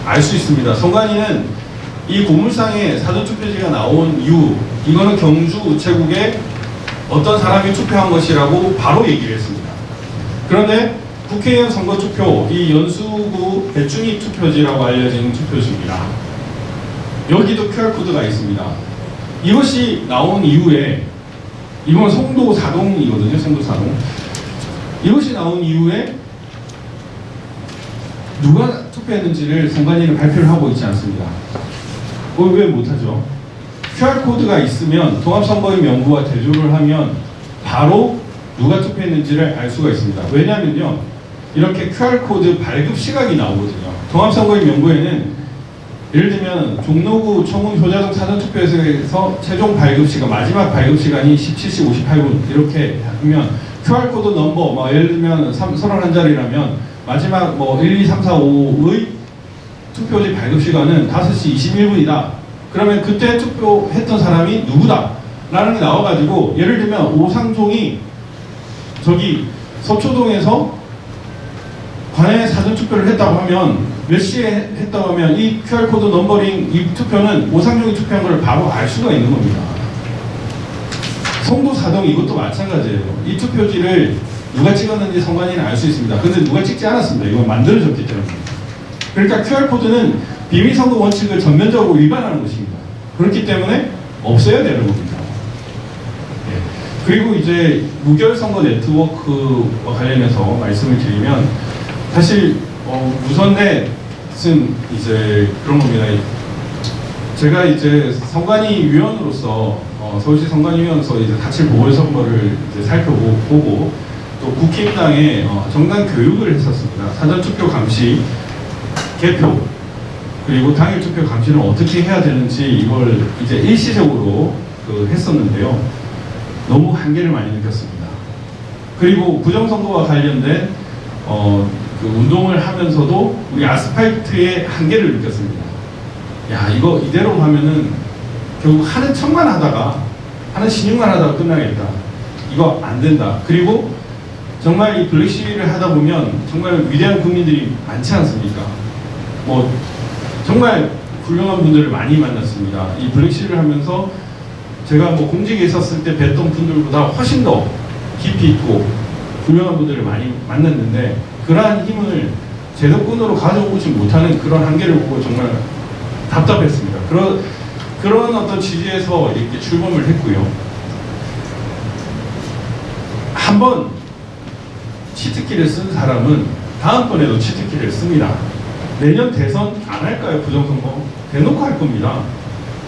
[SPEAKER 3] 알 수 있습니다. 선관위는 이 고물상에 사전투표지가 나온 이유, 이거는 경주 우체국에 어떤 사람이 투표한 것이라고 바로 얘기를 했습니다. 그런데 국회의원 선거투표, 이 연수구 배준희 투표지라고 알려진 투표지입니다. 여기도 QR코드가 있습니다. 이것이 나온 이후에, 이건 송도 사동이거든요, 송도 사동. 이것이 나온 이후에 누가 투표했는지를 선관위는 발표를 하고 있지 않습니다. 왜 못하죠? QR코드가 있으면 통합선거인명부와 대조를 하면 바로 누가 투표했는지를 알 수가 있습니다. 왜냐면요, 이렇게 QR코드 발급 시각이 나오거든요. 통합선거인명부에는 예를 들면 종로구 청운 효자동 사전투표에서 최종 발급 시간, 마지막 발급 시간이 17시 58분 이렇게 하면 QR코드 넘버, 예를 들면 31자리라면 마지막 1, 2, 3, 4, 5의 투표지 발급 시간은 5시 21분이다. 그러면 그때 투표했던 사람이 누구다? 라는 게 나와가지고 예를 들면 오상종이 저기 서초동에서 관외 사전투표를 했다고 하면 몇 시에 했다고 하면 이 QR코드 넘버링 이 투표는 오상종이 투표한 걸 바로 알 수가 있는 겁니다. 송도 사동 이것도 마찬가지예요. 이 투표지를 누가 찍었는지 선관위는 알 수 있습니다. 근데 누가 찍지 않았습니다. 이건 만들어졌기 때문에. 그러니까 QR코드는 비밀선거 원칙을 전면적으로 위반하는 것입니다. 그렇기 때문에 없어야 되는 겁니다. 예. 그리고 이제 무결선거 네트워크와 관련해서 말씀을 드리면 사실 무선넷은 이제 그런 겁니다. 제가 이제 선관위 위원으로서 서울시 선관위원으로서 이제 4.7 보궐선거를 이제 살펴보고 또 국힘당에 정당 교육을 했었습니다. 사전투표 감시, 개표, 그리고 당일 투표 감시는 어떻게 해야 되는지 이걸 이제 일시적으로 했었는데요. 너무 한계를 많이 느꼈습니다. 그리고 부정선거와 관련된 그 운동을 하면서도 우리 아스팔트의 한계를 느꼈습니다. 야, 이거 이대로 가면은 결국 하는 척만 하다가 하는 신용만 하다가 끝나겠다. 이거 안 된다. 그리고 정말 이 블랙 시위를 하다 보면 정말 위대한 국민들이 많지 않습니까? 정말 훌륭한 분들을 많이 만났습니다. 이 블랙 시위를 하면서 제가 공직에 있었을 때 뵀던 분들보다 훨씬 더 깊이 있고 훌륭한 분들을 많이 만났는데 그러한 힘을 제도권으로 가져오지 못하는 그런 한계를 보고 정말 답답했습니다. 그런 어떤 취지에서 이렇게 출범을 했고요. 한번 치트키를 쓴 사람은 다음번에도 치트키를 씁니다. 내년 대선 안 할까요? 부정선거? 대놓고 할 겁니다.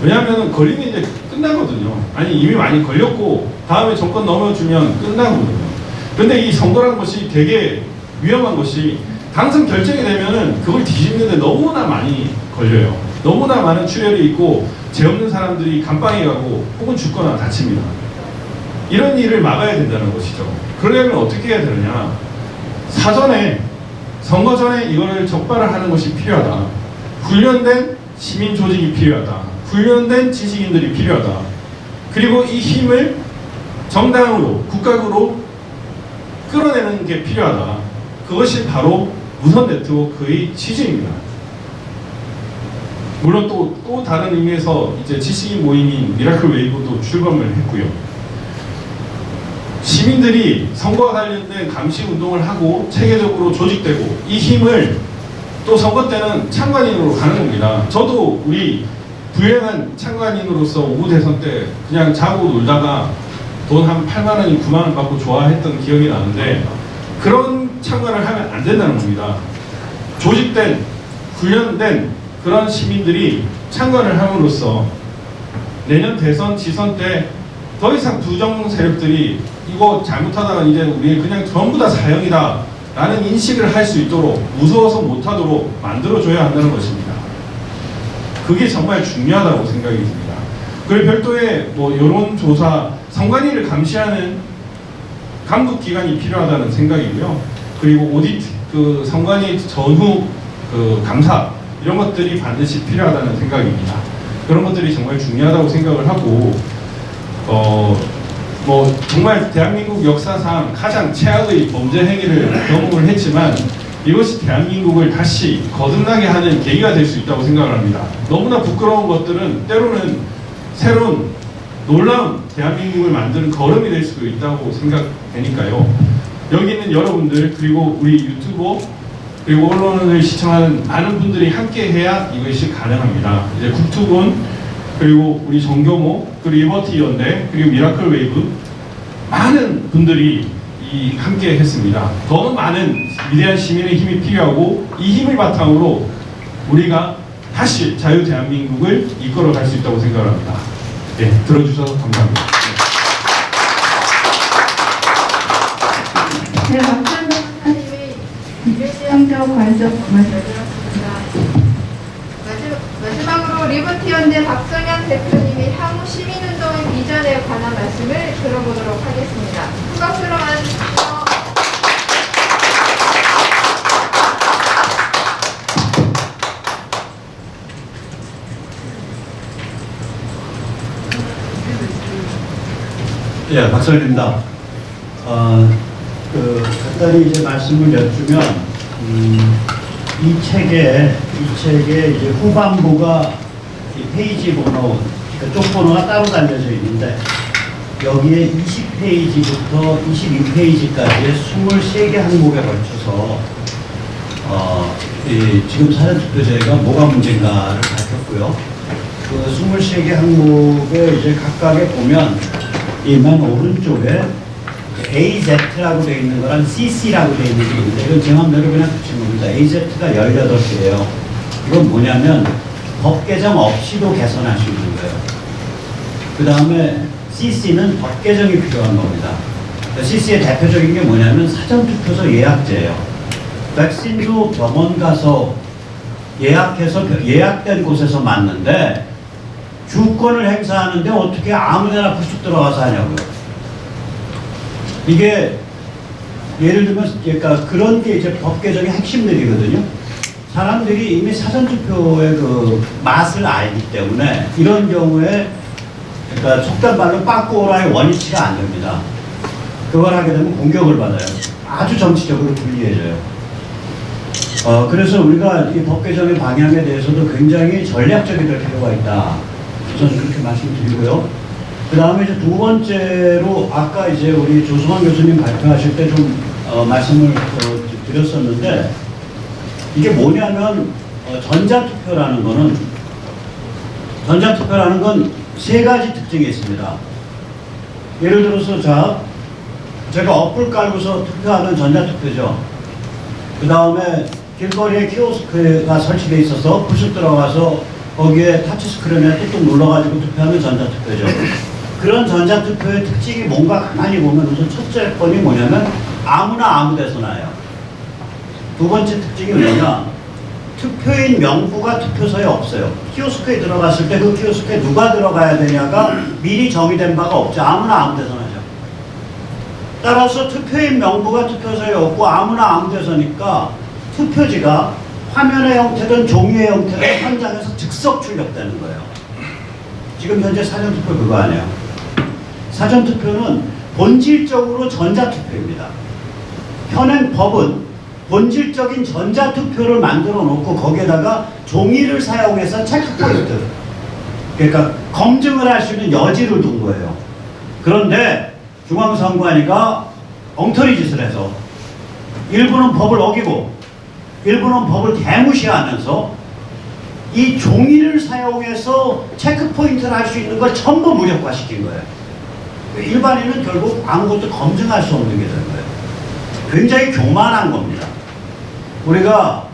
[SPEAKER 3] 왜냐하면 걸리면 이제 끝나거든요. 아니 이미 많이 걸렸고 다음에 정권 넘어주면 끝나거든요. 근데 이 선거라는 것이 되게 위험한 것이 당선 결정이 되면은 그걸 뒤집는데 너무나 많이 걸려요. 너무나 많은 출혈이 있고 죄 없는 사람들이 감방에 가고 혹은 죽거나 다칩니다. 이런 일을 막아야 된다는 것이죠. 그러려면 어떻게 해야 되느냐? 사전에 선거 전에 이거를 적발을 하는 것이 필요하다. 훈련된 시민 조직이 필요하다. 훈련된 지식인들이 필요하다. 그리고 이 힘을 정당으로 국각으로 끌어내는 게 필요하다. 그것이 바로 무선 네트워크의 취지입니다. 물론 또 다른 의미에서 이제 지식인 모임인 미라클 웨이브도 출범을 했고요. 시민들이 선거와 관련된 감시 운동을 하고 체계적으로 조직되고 이 힘을 또 선거 때는 참관인으로 가는 겁니다. 저도 우리 불행한 참관인으로서 오후 대선 때 그냥 자고 놀다가 돈 한 8만 원이 9만 원 받고 좋아했던 기억이 나는데 그런 참관을 하면 안 된다는 겁니다. 조직된 훈련된 그런 시민들이 참관을 함으로써 내년 대선 지선 때 더 이상 부정 세력들이 이거 잘못하다가 이제 우리 그냥 전부 다 사형이다 라는 인식을 할 수 있도록 무서워서 못하도록 만들어줘야 한다는 것입니다. 그게 정말 중요하다고 생각이 듭니다. 그리고 별도의 뭐 여론조사 선관위를 감시하는 감독기관이 필요하다는 생각이고요. 그리고 오디트, 그 선관위 전후 그 감사 이런 것들이 반드시 필요하다는 생각입니다. 그런 것들이 정말 중요하다고 생각을 하고 뭐 정말 대한민국 역사상 가장 최악의 범죄 행위를 경험을 했지만 이것이 대한민국을 다시 거듭나게 하는 계기가 될 수 있다고 생각을 합니다. 너무나 부끄러운 것들은 때로는 새로운 놀라운 대한민국을 만드는 걸음이 될 수도 있다고 생각되니까요. 여기 있는 여러분들 그리고 우리 유튜버 그리고 언론을 시청하는 많은 분들이 함께 해야 이것이 가능합니다. 이제 국투본 그리고 우리 정교모 그리고 리버티 연대 그리고 미라클 웨이브 많은 분들이 함께 했습니다. 더 많은 위대한 시민의 힘이 필요하고 이 힘을 바탕으로 우리가 다시 자유 대한민국을 이끌어 갈 수 있다고 생각합니다. 네, 들어주셔서 감사합니다.
[SPEAKER 1] 네, 박찬 변호사님의 비례대항자 관적 말씀드렸습니다. 마지막으로 리버티 연대 박성현 대표님의 향후 시민운동의 비전에 관한 말씀을 들어보도록 하겠습니다. 큰 박수로 맞아주십시오.
[SPEAKER 4] 예, 박성현입니다. 간단히 이제 말씀을 여쭈면, 이 책에 이제 후반부가 이 페이지 번호, 그러니까 쪽 번호가 따로 달려져 있는데, 여기에 20페이지부터 22페이지까지의 23개 항목에 걸쳐서, 지금 사전투표제가 뭐가 문제인가를 밝혔고요. 그 23개 항목에 이제 각각에 보면, 이 맨 오른쪽에 AZ라고 되어 있는 거랑 CC라고 되어 있는 게 있는데 이건 제 맘대로 그냥 붙인 겁니다. AZ가 18개예요. 이건 뭐냐면 법 개정 없이도 개선할 수 있는 거예요. 그 다음에 CC는 법 개정이 필요한 겁니다. CC의 대표적인 게 뭐냐면 사전투표소 예약제예요. 백신도 병원 가서 예약해서 예약된 곳에서 맞는데 주권을 행사하는데 어떻게 아무데나 불쑥 들어가서 하냐고요. 이게 예를 들면 그러니까 그런 게 이제 법 개정의 핵심들이거든요. 사람들이 이미 사전투표의 그 맛을 알기 때문에 이런 경우에 그러니까 속된 말로 빠꾸오라의 원위치가 안 됩니다. 그걸 하게 되면 공격을 받아요. 아주 정치적으로 불리해져요. 그래서 우리가 이 법 개정의 방향에 대해서도 굉장히 전략적이 될 필요가 있다. 저는 그렇게 말씀드리고요. 그 다음에 이제 두 번째로 아까 이제 우리 조승환 교수님 발표하실 때 좀 말씀을 드렸었는데 이게 뭐냐면 전자투표라는 건 세 가지 특징이 있습니다. 예를 들어서 제가 어플 깔고서 투표하는 전자투표죠. 그 다음에 길거리에 키오스크가 설치되어 있어서 부스 들어가서 거기에 타치스크린에 뚝뚝 눌러가지고 투표하는 전자투표죠. 그런 전자투표의 특징이 뭔가 가만히 보면 우선 첫째 건이 뭐냐면 아무나 아무 데서나 해요. 두 번째 특징이 뭐냐, 투표인 명부가 투표소에 없어요. 키오스크에 들어갔을 때 그 키오스크에 누가 들어가야 되냐가 미리 정의된 바가 없죠. 아무나 아무 데서나 하죠. 따라서 투표인 명부가 투표소에 없고 아무나 아무 데서니까 투표지가 화면의 형태든 종이의 형태든 현장에서 즉석 출력되는 거예요. 지금 현재 사전투표 그거 아니에요. 사전투표는 본질적으로 전자투표입니다. 현행 법은 본질적인 전자투표를 만들어 놓고 거기에다가 종이를 사용해서 체크포인트, 그러니까 검증을 할 수 있는 여지를 둔 거예요. 그런데 중앙선관위가 엉터리 짓을 해서 일부는 법을 어기고 일부는 법을 대무시하면서 이 종이를 사용해서 체크포인트를 할 수 있는 걸 전부 무력화시킨 거예요. 일반인은 결국 아무것도 검증할 수 없는 게 된 거예요. 굉장히 교만한 겁니다. 우리가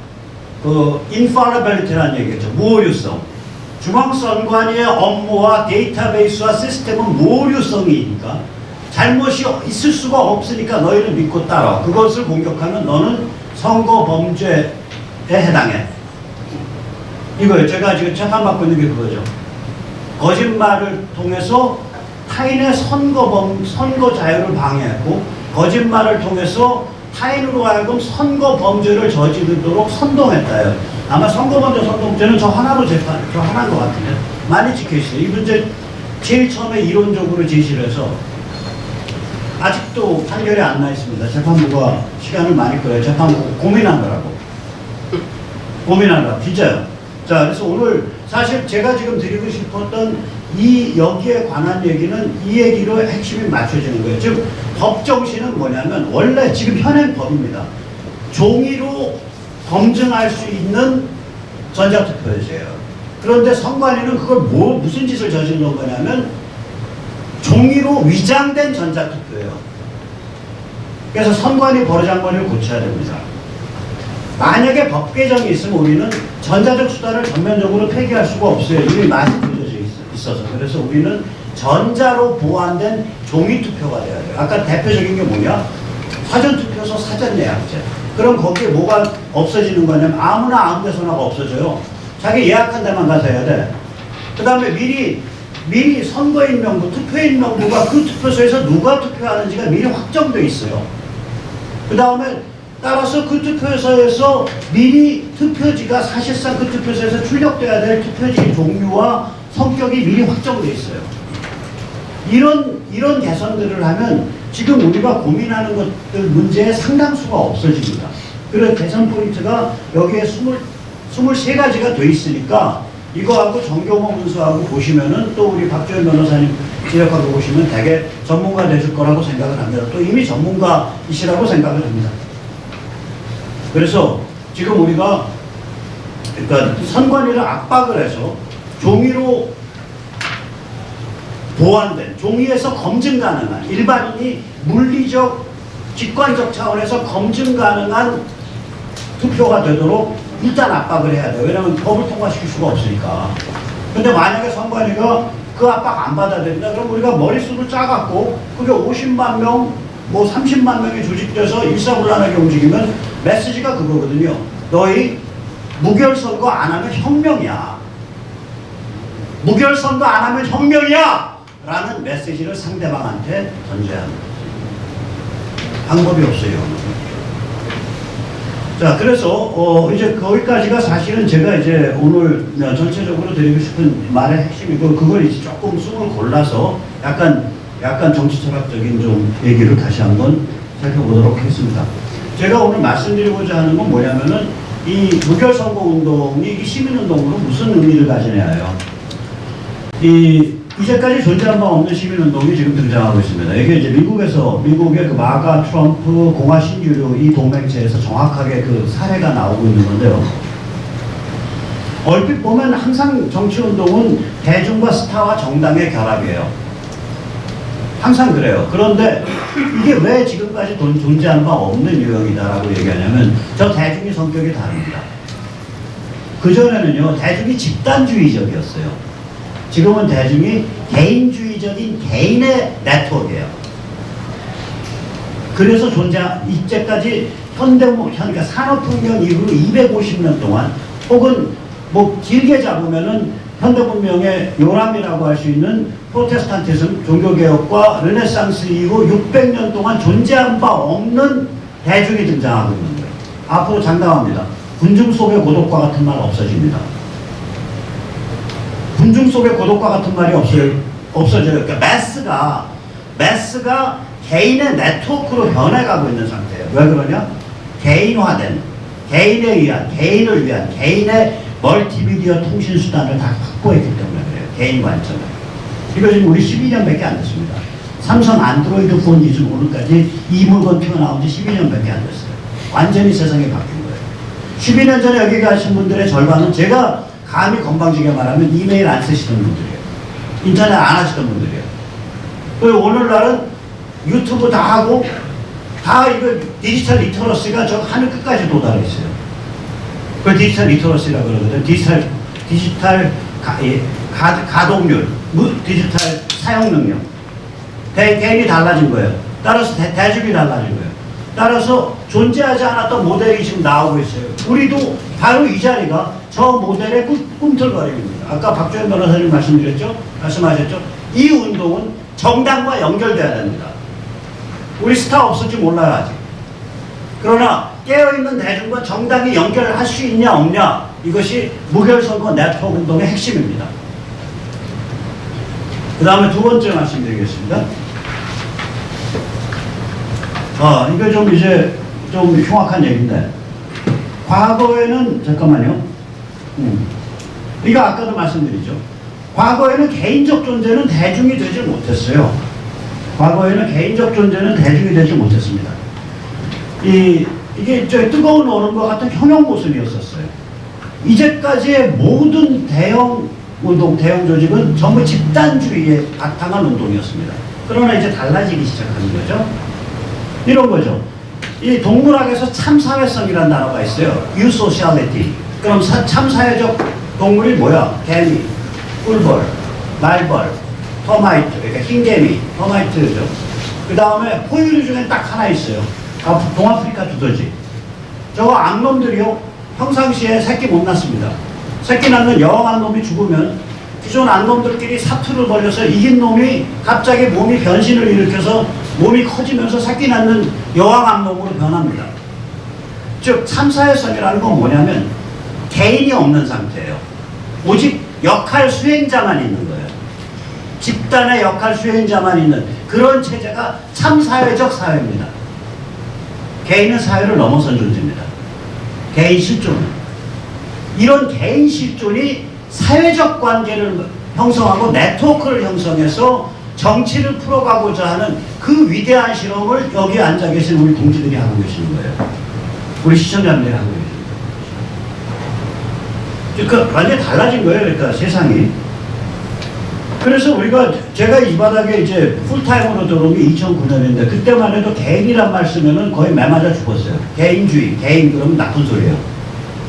[SPEAKER 4] infallibility라는 얘기했죠. 무오류성. 중앙선관위의 업무와 데이터베이스와 시스템은 무오류성이니까 잘못이 있을 수가 없으니까 너희를 믿고 따라. 그것을 공격하면 너는 선거 범죄에 해당해. 이거예요. 제가 지금 재판받고 있는 게 그거죠. 거짓말을 통해서 타인의 선거 자유를 방해했고, 거짓말을 통해서 타인으로 하여금 선거 범죄를 저지르도록 선동했다요. 아마 선거 범죄 선동죄는 저 하나인 것 같은데 많이 찍혀있어요. 이 문제 제일 처음에 이론적으로 제시를 해서 아직도 판결이 안 나 있습니다. 재판부가 시간을 많이 끌어요. 재판부 고민하느라고 진짜요. 자, 그래서 오늘 사실 제가 지금 드리고 싶었던 여기에 관한 얘기는 이 얘기로 핵심이 맞춰지는 거예요. 즉 법 정신은 뭐냐면 원래 지금 현행 법입니다. 종이로 검증할 수 있는 전자투표제예요. 그런데 선관위는 그걸 무슨 짓을 저지른 거냐면 종이로 위장된 전자투표예요. 그래서 선관위 버르장머리를 고쳐야 됩니다. 만약에 법 개정이 있으면 우리는 전자적 수단을 전면적으로 폐기할 수가 없어요. 이미 많이 늦어져 있어서. 그래서 우리는 전자로 보완된 종이 투표가 돼야 돼요. 아까 대표적인 게 뭐냐? 사전투표소 사전예약제. 그럼 거기에 뭐가 없어지는 거냐면 아무나 아무 데서나가 없어져요. 자기 예약한 데만 가서 해야 돼. 그 다음에 미리 선거인 명부, 투표인 명부가 그 투표소에서 누가 투표하는지가 미리 확정돼 있어요. 그 다음에 따라서 그 투표소에서 미리 투표지가 사실상 그 투표소에서 출력돼야 될 투표지 종류와 성격이 미리 확정돼 있어요. 이런 개선들을 하면 지금 우리가 고민하는 것들 문제의 상당수가 없어집니다. 그래서 개선 포인트가 여기에 23가지가 돼 있으니까 이거하고 정교모 문서하고 보시면은 또 우리 박주현 변호사님 지적하고 보시면 되게 전문가 되실 거라고 생각을 합니다. 또 이미 전문가이시라고 생각을 합니다. 그래서 지금 우리가 그러니까 선관위를 압박을 해서 종이로 보완된, 종이에서 검증 가능한, 일반인이 물리적, 직관적 차원에서 검증 가능한 투표가 되도록 일단 압박을 해야 돼요. 왜냐하면 법을 통과시킬 수가 없으니까. 근데 만약에 선관위가 그 압박 안 받아들인다, 그럼 우리가 머릿수를 짜갖고 그게 50만 명, 뭐 30만 명이 조직돼서 일사불란하게 움직이면 메시지가 그거거든요. 너희 무결선거 안 하면 혁명이야. 무결선거 안 하면 혁명이야! 라는 메시지를 상대방한테 던져야 합니다. 방법이 없어요. 자, 그래서 이제 거기까지가 사실은 제가 이제 오늘 전체적으로 드리고 싶은 말의 핵심이고, 그걸 이제 조금 숨을 골라서 약간 정치 철학적인 좀 얘기를 다시 한번 살펴보도록 하겠습니다. 제가 오늘 말씀드리고자 하는 건 뭐냐면은 이 무결선거 운동이 이 시민운동으로 무슨 의미를 가지냐예요. 이 이제까지 존재한 바 없는 시민운동이 지금 등장하고 있습니다. 이게 이제 미국의 그 마가, 트럼프, 공화 신주류 이 동맹체에서 정확하게 그 사례가 나오고 있는 건데요. 얼핏 보면 항상 정치운동은 대중과 스타와 정당의 결합이에요. 항상 그래요. 그런데 이게 왜 지금까지 존재한 바 없는 유형이다라고 얘기하냐면 저 대중의 성격이 다릅니다. 그전에는요, 대중이 집단주의적이었어요. 지금은 대중이 개인주의적인 개인의 네트워크예요. 그래서 이제까지 그러니까 산업혁명 이후로 250년 동안 혹은 뭐 길게 잡으면은 현대문명의 요람이라고 할 수 있는 프로테스탄티즘, 종교개혁과 르네상스 이후 600년 동안 존재한 바 없는 대중이 등장하고 있는 거예요. 앞으로 장담합니다. 군중 속의 고독과 같은 말 없어집니다. 군중 속의 고독과 같은 말이 없어져요. 그러니까 매스가 개인의 네트워크로 변해가고 있는 상태예요. 왜 그러냐? 개인화된, 개인을 위한 개인의 멀티미디어 통신 수단을 다 확보했기 때문에 그래요. 개인 관점을. 이거 지금 우리 12년밖에 안 됐습니다. 삼성 안드로이드 폰 기준 오늘까지 이 물건 튀어나온 지 12년밖에 안 됐어요. 완전히 세상이 바뀐 거예요. 12년 전에 여기 가신 분들의 절반은 제가 감히 건방지게 말하면 이메일 안 쓰시던 분들이에요. 인터넷 안 하시던 분들이에요. 그리고 오늘날은 유튜브 다 하고 다 이거 디지털 리터러시가 저 하늘 끝까지 도달해 있어요. 그걸 디지털 리터러시라고 그러거든요. 디지털 가동률, 디지털 사용 능력. 개인이 달라진 거예요. 따라서 대중이 달라진 거예요. 따라서 존재하지 않았던 모델이 지금 나오고 있어요. 우리도 바로 이 자리가 저 모델의 꿈틀거림입니다. 아까 박주현 변호사님 말씀하셨죠? 이 운동은 정당과 연결돼야 됩니다. 우리 스타 없을지 몰라요, 아직. 그러나 깨어있는 대중과 정당이 연결할 수 있냐 없냐, 이것이 무결선거 네트워크 운동의 핵심입니다. 그 다음에 두 번째 말씀드리겠습니다. 이거 좀 이제 좀 흉악한 얘기인데, 과거에는, 잠깐만요. 이거 아까도 말씀드리죠. 과거에는 개인적 존재는 대중이 되지 못했어요. 과거에는 개인적 존재는 대중이 되지 못했습니다. 이게 저 뜨거운 얼음과 같은 형용 모습이었었어요. 이제까지의 모든 대형 운동, 대형 조직은 전부 집단주의에 바탕한 운동이었습니다. 그러나 이제 달라지기 시작하는 거죠. 이런 거죠. 이 동물학에서 참사회성이라는 단어가 있어요. 유소시알리티. 그럼 참사회적 동물이 뭐야? 개미, 꿀벌, 말벌, 터마이트, 그러니까 흰개미, 터마이트죠. 그 다음에 포유류 중에 딱 하나 있어요. 동아프리카 두더지. 저거 암놈들이요, 평상시에 새끼 못 낳습니다. 새끼 낳는 여왕 암놈이 죽으면 기존 암놈들끼리 사투를 벌여서 이긴 놈이 갑자기 몸이 변신을 일으켜서 몸이 커지면서 새끼 낳는 여왕 암놈으로 변합니다. 즉 참사회성이라는 건 뭐냐면 개인이 없는 상태예요. 오직 역할 수행자만 있는 거예요. 집단의 역할 수행자만 있는 그런 체제가 참사회적 사회입니다. 개인은 사회를 넘어선 존재입니다. 개인 실존. 이런 개인 실존이 사회적 관계를 형성하고 네트워크를 형성해서 정치를 풀어가고자 하는 그 위대한 실험을 여기 앉아 계신 우리 동지들이 하고 계시는 거예요. 우리 시청자들이 하고 계시는 거예요. 그러니까 완전히 달라진 거예요. 그러니까 세상이. 그래서 제가 이 바닥에 이제 풀타임으로 들어온 게 2009년인데 그때만 해도 개인이란 말 쓰면은 거의 매맞아 죽었어요. 개인주의, 개인 그러면 나쁜 소리예요.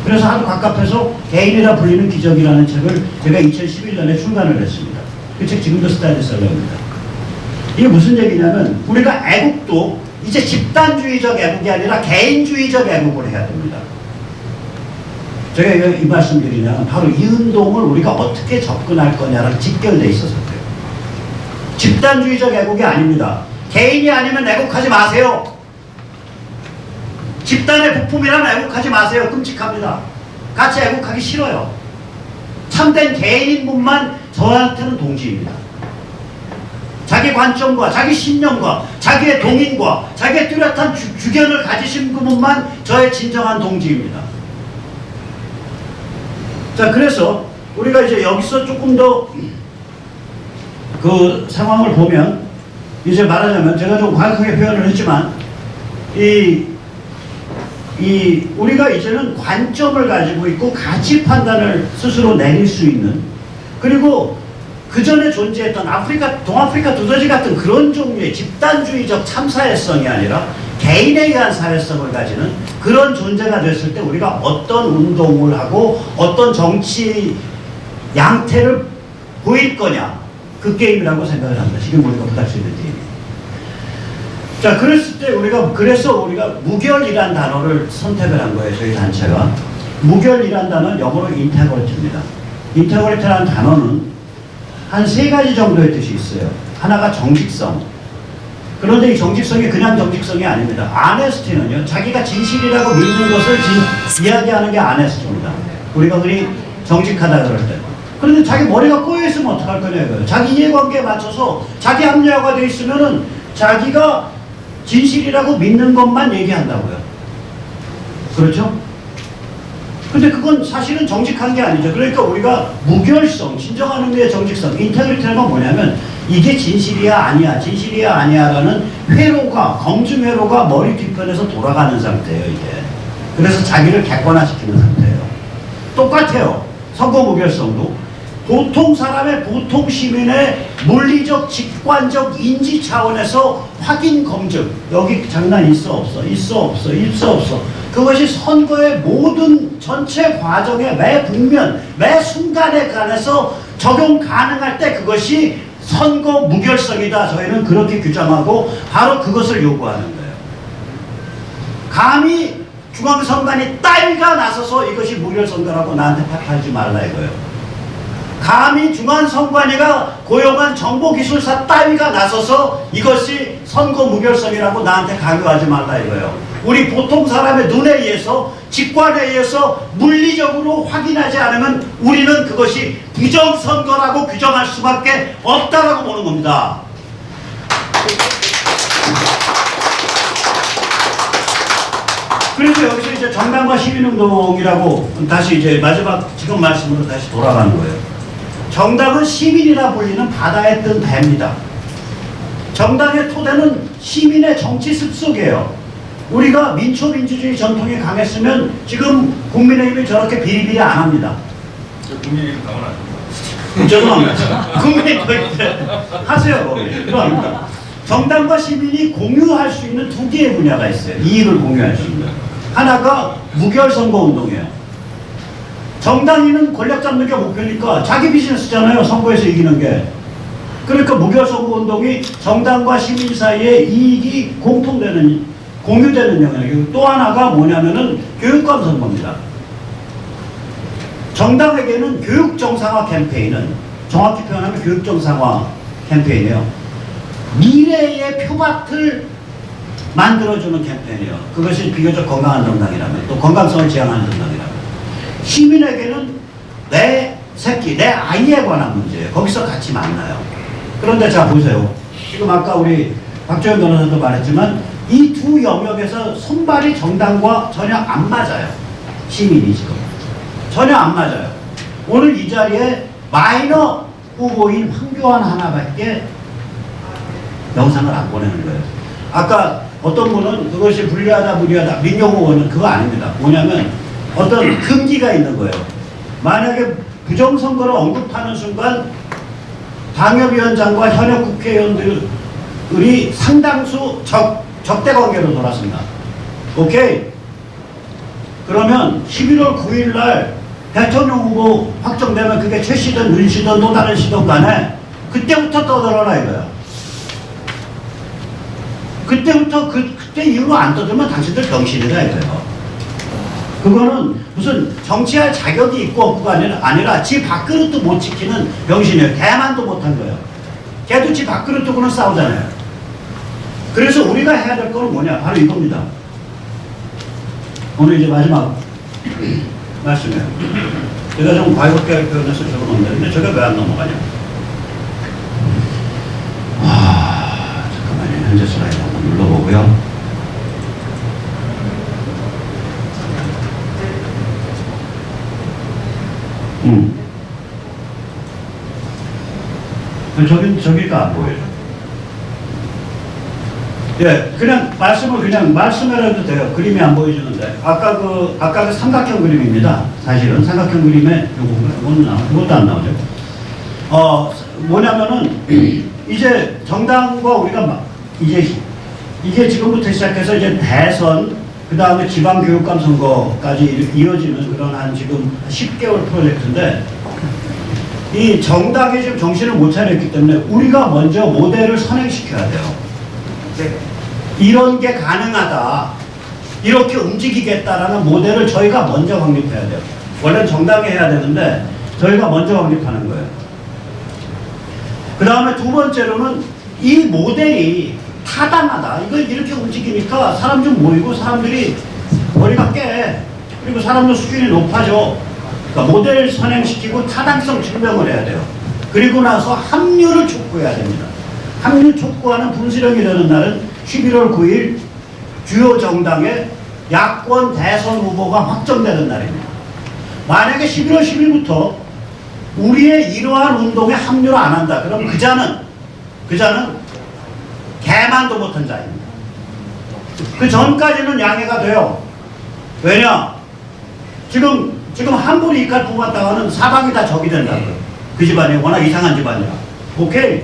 [SPEAKER 4] 그래서 하도 갑갑해서 개인이라 불리는 기적이라는 책을 제가 2011년에 출간을 했습니다. 그 책 지금도 스타일리스트입니다. 이게 무슨 얘기냐면 우리가 애국도 이제 집단주의적 애국이 아니라 개인주의적 애국을 해야 됩니다. 제가 이 말씀 드리냐면 바로 이 운동을 우리가 어떻게 접근할 거냐랑 직결돼 있어서 그래요. 집단주의적 애국이 아닙니다. 개인이 아니면 애국하지 마세요. 집단의 부품이라면 애국하지 마세요. 끔찍합니다. 같이 애국하기 싫어요. 참된 개인인 분만 저한테는 동지입니다. 자기 관점과 자기 신념과 자기의 동인과 자기의 뚜렷한 주견을 가지신 분만 저의 진정한 동지입니다. 자, 그래서 우리가 이제 여기서 조금 더 그 상황을 보면 이제 말하자면 제가 좀 과격하게 표현을 했지만 우리가 이제는 관점을 가지고 있고 가치 판단을 스스로 내릴 수 있는, 그리고 그 전에 존재했던 동아프리카 두더지 같은 그런 종류의 집단주의적 참사회성이 아니라 개인에 의한 사회성을 가지는 그런 존재가 됐을 때 우리가 어떤 운동을 하고 어떤 정치 양태를 보일 거냐, 그 게임이라고 생각을 합니다. 지금 우리가 부탁 수 있는 게임. 자, 그랬을 때 그래서 우리가 무결이란 단어를 선택을 한 거예요. 저희 단체가. 무결이란 단어는 영어로 인테그리티입니다. 인테그리티라는 단어는 한 3가지 정도의 뜻이 있어요. 하나가 정직성. 그런데 이 정직성이 그냥 정직성이 아닙니다. 아네스티는요, 자기가 진실이라고 믿는 것을 이야기하는 게 아네스티입니다. 우리가 흔히 정직하다 그럴 때. 그런데 자기 머리가 꼬여있으면 어떡할 거냐 이거예요. 자기 이해관계에 맞춰서 자기 합리화가 되어 있으면은 자기가 진실이라고 믿는 것만 얘기한다고요. 그렇죠? 근데 그건 사실은 정직한 게 아니죠. 그러니까 우리가 무결성, 진정한 의미의 정직성, 인테그리티는 뭐냐면 이게 진실이야 아니야, 진실이야 아니야라는 검증 회로가 머리 뒤편에서 돌아가는 상태예요, 이게. 그래서 자기를 객관화시키는 상태예요. 똑같아요. 선거 무결성도. 보통 사람의, 보통 시민의 물리적, 직관적 인지 차원에서 확인 검증. 여기 장난 있어 없어? 있어 없어? 있어 없어? 그것이 선거의 모든 전체 과정의 매 국면, 매 순간에 관해서 적용 가능할 때 그것이 선거 무결성이다. 저희는 그렇게 규정하고 바로 그것을 요구하는 거예요. 감히 중앙선관위 따위가 나서서 이것이 무결선거라고 나한테 탓하지 말라 이거예요. 감히 중앙선관위가 고용한 정보기술사 따위가 나서서 이것이 선거 무결성이라고 나한테 강요하지 말라 이거예요. 우리 보통 사람의 눈에 의해서, 직관에 의해서 물리적으로 확인하지 않으면 우리는 그것이 부정선거라고 규정할 수밖에 없다라고 보는 겁니다. 그래서 여기서 이제 정당과 시민운동이라고 다시 이제 마지막 지금 말씀으로 다시 돌아가는 거예요. 정당은 시민이라 불리는 바다에 뜬 배입니다. 정당의 토대는 시민의 정치 습속이에요. 우리가 민초민주주의 전통이 강했으면 지금 국민의힘이 저렇게 비리비리 안 합니다.
[SPEAKER 3] 국민의힘 당원 아닙니다.
[SPEAKER 4] 죄송합니다. 국민의힘 하세요. 그럼 정당과 시민이 공유할 수 있는 2개의 분야가 있어요. 이익을 공유할 수 있는. 하나가 무결선거운동이에요. 정당인은 권력 잡는 게 목표니까 자기 비즈니스잖아요. 선거에서 이기는 게. 그러니까 무결선거운동이 정당과 시민 사이에 이익이 공통되는, 공유되는 영역이고, 또 하나가 뭐냐면은 교육감 선거입니다. 정당에게는 교육 정상화 캠페인은, 정확히 표현하면 교육 정상화 캠페인이에요. 미래의 표밭을 만들어주는 캠페인이에요. 그것이 비교적 건강한 정당이라면, 또 건강성을 지향하는 정당이라면. 시민에게는 내 새끼, 내 아이에 관한 문제예요. 거기서 같이 만나요. 그런데 자 보세요. 지금 아까 우리 박주현 변호사도 말했지만 이 두 영역에서 손발이 정당과 전혀 안 맞아요. 시민이 지금 전혀 안 맞아요. 오늘 이 자리에 마이너 후보인 황교안 하나밖에 영상을 안 보내는 거예요. 아까 어떤 분은 그것이 불리하다 무리하다, 민경호 의원은 그거 아닙니다. 뭐냐면 어떤 금기가 있는 거예요. 만약에 부정선거를 언급하는 순간 당협위원장과 현역 국회의원들이 상당수 적대 관계로 돌아섭니다. 오케이? 그러면 11월 9일 날 대통령 후보 확정되면 그게 최 씨든 윤 씨든 또 다른 씨든 간에 그때부터 떠들어라 이거야. 그때부터 그때 이후로 안 떠들면 당신들 병신이다 이거예요. 그거는 무슨 정치할 자격이 있고 없고가 아니라 지 밥그릇도 못 지키는 병신이에요. 개만도 못한 거예요. 걔도 지 밥그릇 두고는 싸우잖아요. 그래서 우리가 해야 될 거는 뭐냐? 바로 이겁니다. 오늘 이제 마지막 말씀이에요. 제가 좀 과격하게 표현해서 적어놓는데 근데 저게 왜 안 넘어가냐? 잠깐만요. 현재 슬라이드 한번 눌러보고요. 저기가 안 보여요. 예, 그냥 말씀해도 돼요. 그림이 안 보여주는데. 아까 그 삼각형 그림입니다. 사실은 삼각형 그림에 이것도 안 나오죠. 뭐냐면은, 이제 정당과 우리가 이게 지금부터 시작해서 이제 대선, 그 다음에 지방교육감 선거까지 이어지는 그런 한 지금 10개월 프로젝트인데, 이 정당이 지금 정신을 못 차렸기 때문에 우리가 먼저 모델을 선행시켜야 돼요. 이런 게 가능하다, 이렇게 움직이겠다라는 모델을 저희가 먼저 확립해야 돼요. 원래는 정당이 해야 되는데 저희가 먼저 확립하는 거예요. 그 다음에 두 번째로는 이 모델이 타당하다. 이걸 이렇게 움직이니까 사람 좀 모이고 사람들이 머리가 깨. 그리고 사람들 수준이 높아져. 그러니까 모델 선행시키고 타당성 증명을 해야 돼요. 그리고 나서 합류를 촉구해야 됩니다. 합류 촉구하는 분수령이 되는 날은 11월 9일 주요 정당의 야권 대선 후보가 확정되는 날입니다. 만약에 11월 10일부터 우리의 이러한 운동에 합류를 안 한다. 그럼 그 자는 개만도 못한 자입니다. 그 전까지는 양해가 돼요. 왜냐? 지금 함부로 이칼 뽑았다가는 사방이 다 적이 된다고요. 그 집안이 워낙 이상한 집안이라. 오케이.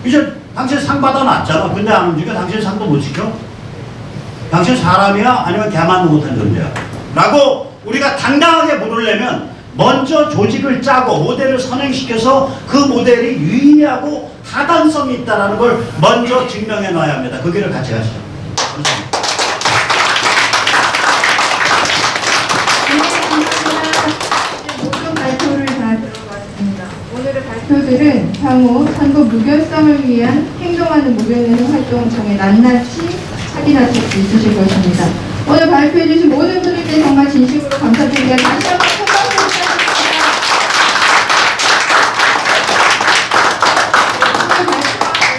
[SPEAKER 4] 이제 당신 상 받아놨잖아. 근데 안 움직여. 당신 상도 못 지켜? 당신 사람이야? 아니면 개만도 못한 존재야? 라고 우리가 당당하게 물으려면 먼저 조직을 짜고 모델을 선행시켜서 그 모델이 유의미하고 타당성이 있다는 걸 먼저 증명해 놔야 합니다. 그 길을 같이 가시죠.
[SPEAKER 1] 모든 발표를 다 들어봤습니다. 오늘의 발표들은 향후 선거 무결성을 위한 행동하는 무결성 활동을 통해 낱낱이 확인하실 수 있으실 것입니다. 오늘 발표해주신 모든 분들께 정말 진심으로 감사드립니다. 다시 한번 큰 박수 부탁드립니다.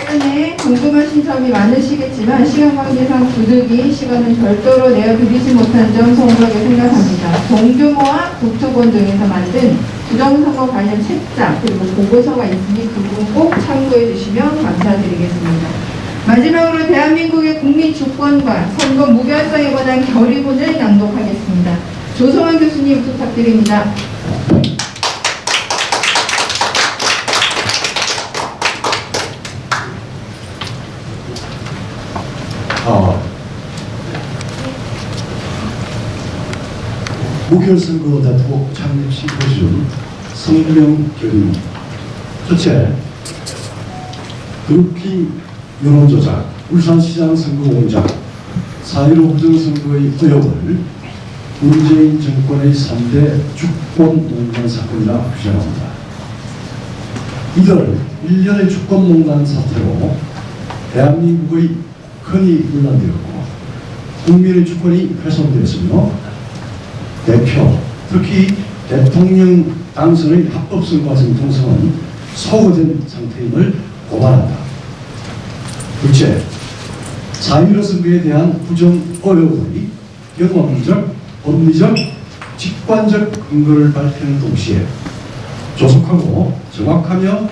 [SPEAKER 1] 관련해 궁금하신 점이 많으시겠지만 시간 관계상 부득이 시간을 별도로 내어드리지 못한 점 송구하게 생각합니다. 동규모와 국토본 등에서 만든 부정선거 관련 책자 그리고 보고서가 있으니 그 부분 꼭 참고해 주시면 감사드리겠습니다. 마지막으로 대한민국의 국민 주권과 선거 무결성에 관한 결의문을 낭독하겠습니다. 조성환 교수님 부탁드립니다.
[SPEAKER 5] 무결선거 대토 창립 심포지움 성명 결의. 첫째, 드루킹 여론조작, 울산시장 선거 공작, 4.15 부정선거의 의혹을 문재인 정권의 3대 주권농단 사건이라 규정합니다. 이들 1년의 주권농단 사태로 대한민국의 흔히 논란되었고 국민의 주권이 훼손되었으며 대표, 특히 대통령 당선의 합법성 과정 통성은 소거된 상태임을 고발한다. 둘째, 4.15 선거에 대한 부정 의혹의 경험적, 법리적, 직관적 근거를 밝히는 동시에 조속하고 정확하며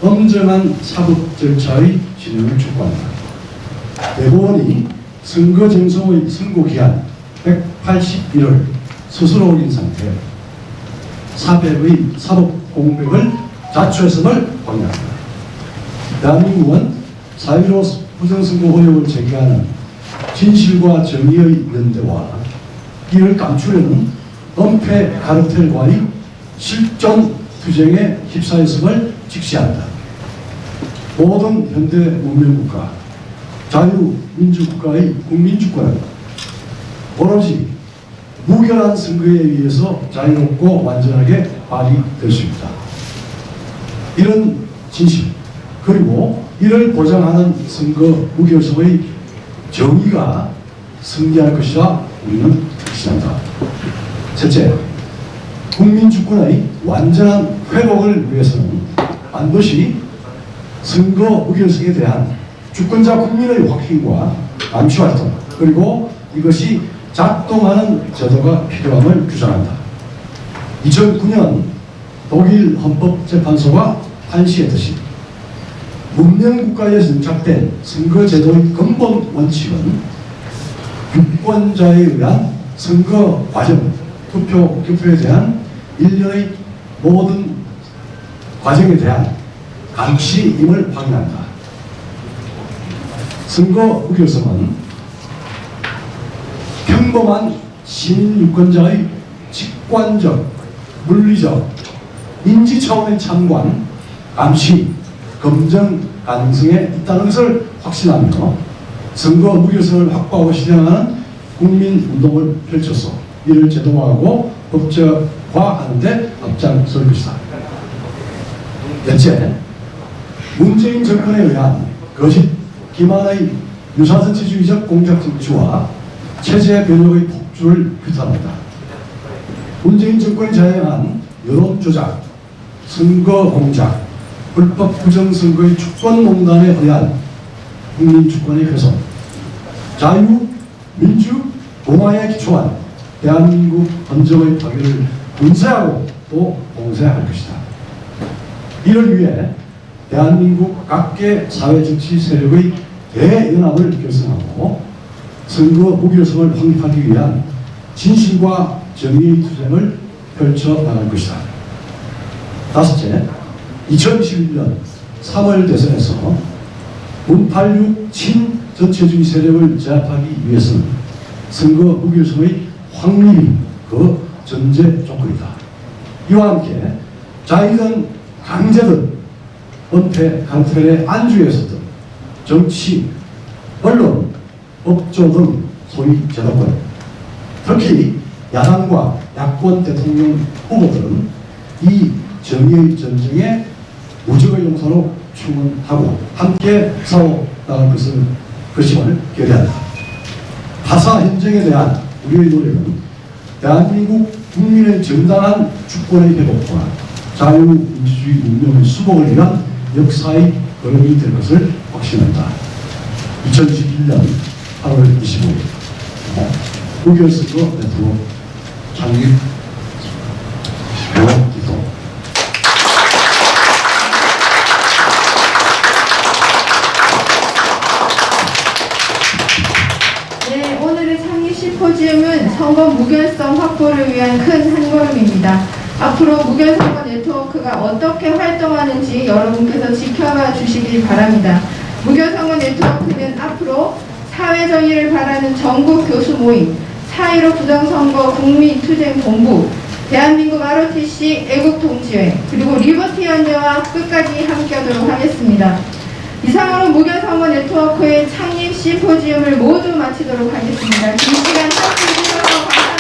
[SPEAKER 5] 엄정한 사법 절차의 진행을 촉구한다. 대법원이 선거 쟁송의 선고기한 181을 스스로 올린 상태, 사법의 사법 공백을 자초했음을 확인합니다. 대한민국은 4.15 부정선거 의혹을 제기하는 진실과 정의의 연대와 이를 감추려는 은폐 카르텔과의 실존 투쟁에 휩싸였음을 직시한다. 모든 현대 문명국가, 자유민주국가의 국민주권은 오로지 무결한 선거에 의해서 자유롭고 완전하게 발휘될 수 있다. 이런 진실, 그리고 이를 보장하는 선거 무결성의 정의가 승리할 것이라 우리는 확신한다. 셋째, 국민주권의 완전한 회복을 위해서는 반드시 선거 무결성에 대한 주권자 국민의 확인과 감시활동, 그리고 이것이 작동하는 제도가 필요함을 규정한다. 2009년 독일 헌법재판소가 판시했듯이 문명국가에 정착된 선거제도의 근본 원칙은 유권자에 의한 선거 과정, 투표에 대한 일련의 모든 과정에 대한 감시임을 확인한다. 선거 무결성은 평범한 시민 유권자의 직관적, 물리적, 인지 차원의 참관, 감시, 검증 가능성에 있다는 것을 확신하며 선거 무결성을 확보하고 실행하는 국민운동을 펼쳐서 이를 제도화하고 법제화하는 데 앞장설 것이다. 대체 문재인 정권에 의한 거짓 기만의 유사정치주의적 공작 정치와 체제 변혁의 폭주를 규탄한다. 문재인 정권이 자행한 여론조작, 선거 공작, 불법 부정선거의 주권농단에 의한 국민주권의 훼손, 자유, 민주, 공화에 기초한 대한민국 헌정의 파괴를 문세하고 또 봉쇄할 것이다. 이를 위해 대한민국 각계 사회정치 세력의 대연합을 결성하고 선거 무결성을 확립하기 위한 진실과 정의의 투쟁을 펼쳐나갈 것이다. 다섯째, 2021년 3월 대선에서 문86 친전체주의 세력을 제압하기 위해서는 선거 무결성의 확립이 그 전제 조건이다. 이와 함께 자의든 강제든 은폐 강탈의 안주에 서든 정치, 언론, 법조 등 소위 제도권, 특히 야당과 야권 대통령 후보들은 이 정의의 전쟁에 무적의 용사로 충원하고 함께 싸워나갈 것임을 결의한다. 하사 현정에 대한 우리의 노력은 대한민국 국민의 정당한 주권의 회복과 자유민주주의 운명의 수복을 위한 역사의 걸음이 될 것을 확신한다. 2021년 8월 25일 무결선거 네트워크 창립 개원 기도.
[SPEAKER 1] 네, 오늘의 창립 심포지움은 선거 무결성 확보를 위한 큰 한걸음입니다. 앞으로 무결선거 네트워크가 어떻게 활동하는지 여러분께서 지켜봐 주시기 바랍니다. 무결선거 네트워크는 앞으로 사회정의를 바라는 전국 교수 모임, 4.15 부정선거 국민투쟁본부, 대한민국 ROTC 애국동지회, 그리고 리버티 연대와 끝까지 함께하도록 하겠습니다. 이상으로 무결선거 네트워크의 창립 심포지움을 모두 마치도록 하겠습니다. 긴 시간 함께해 주셔서 감사합니다.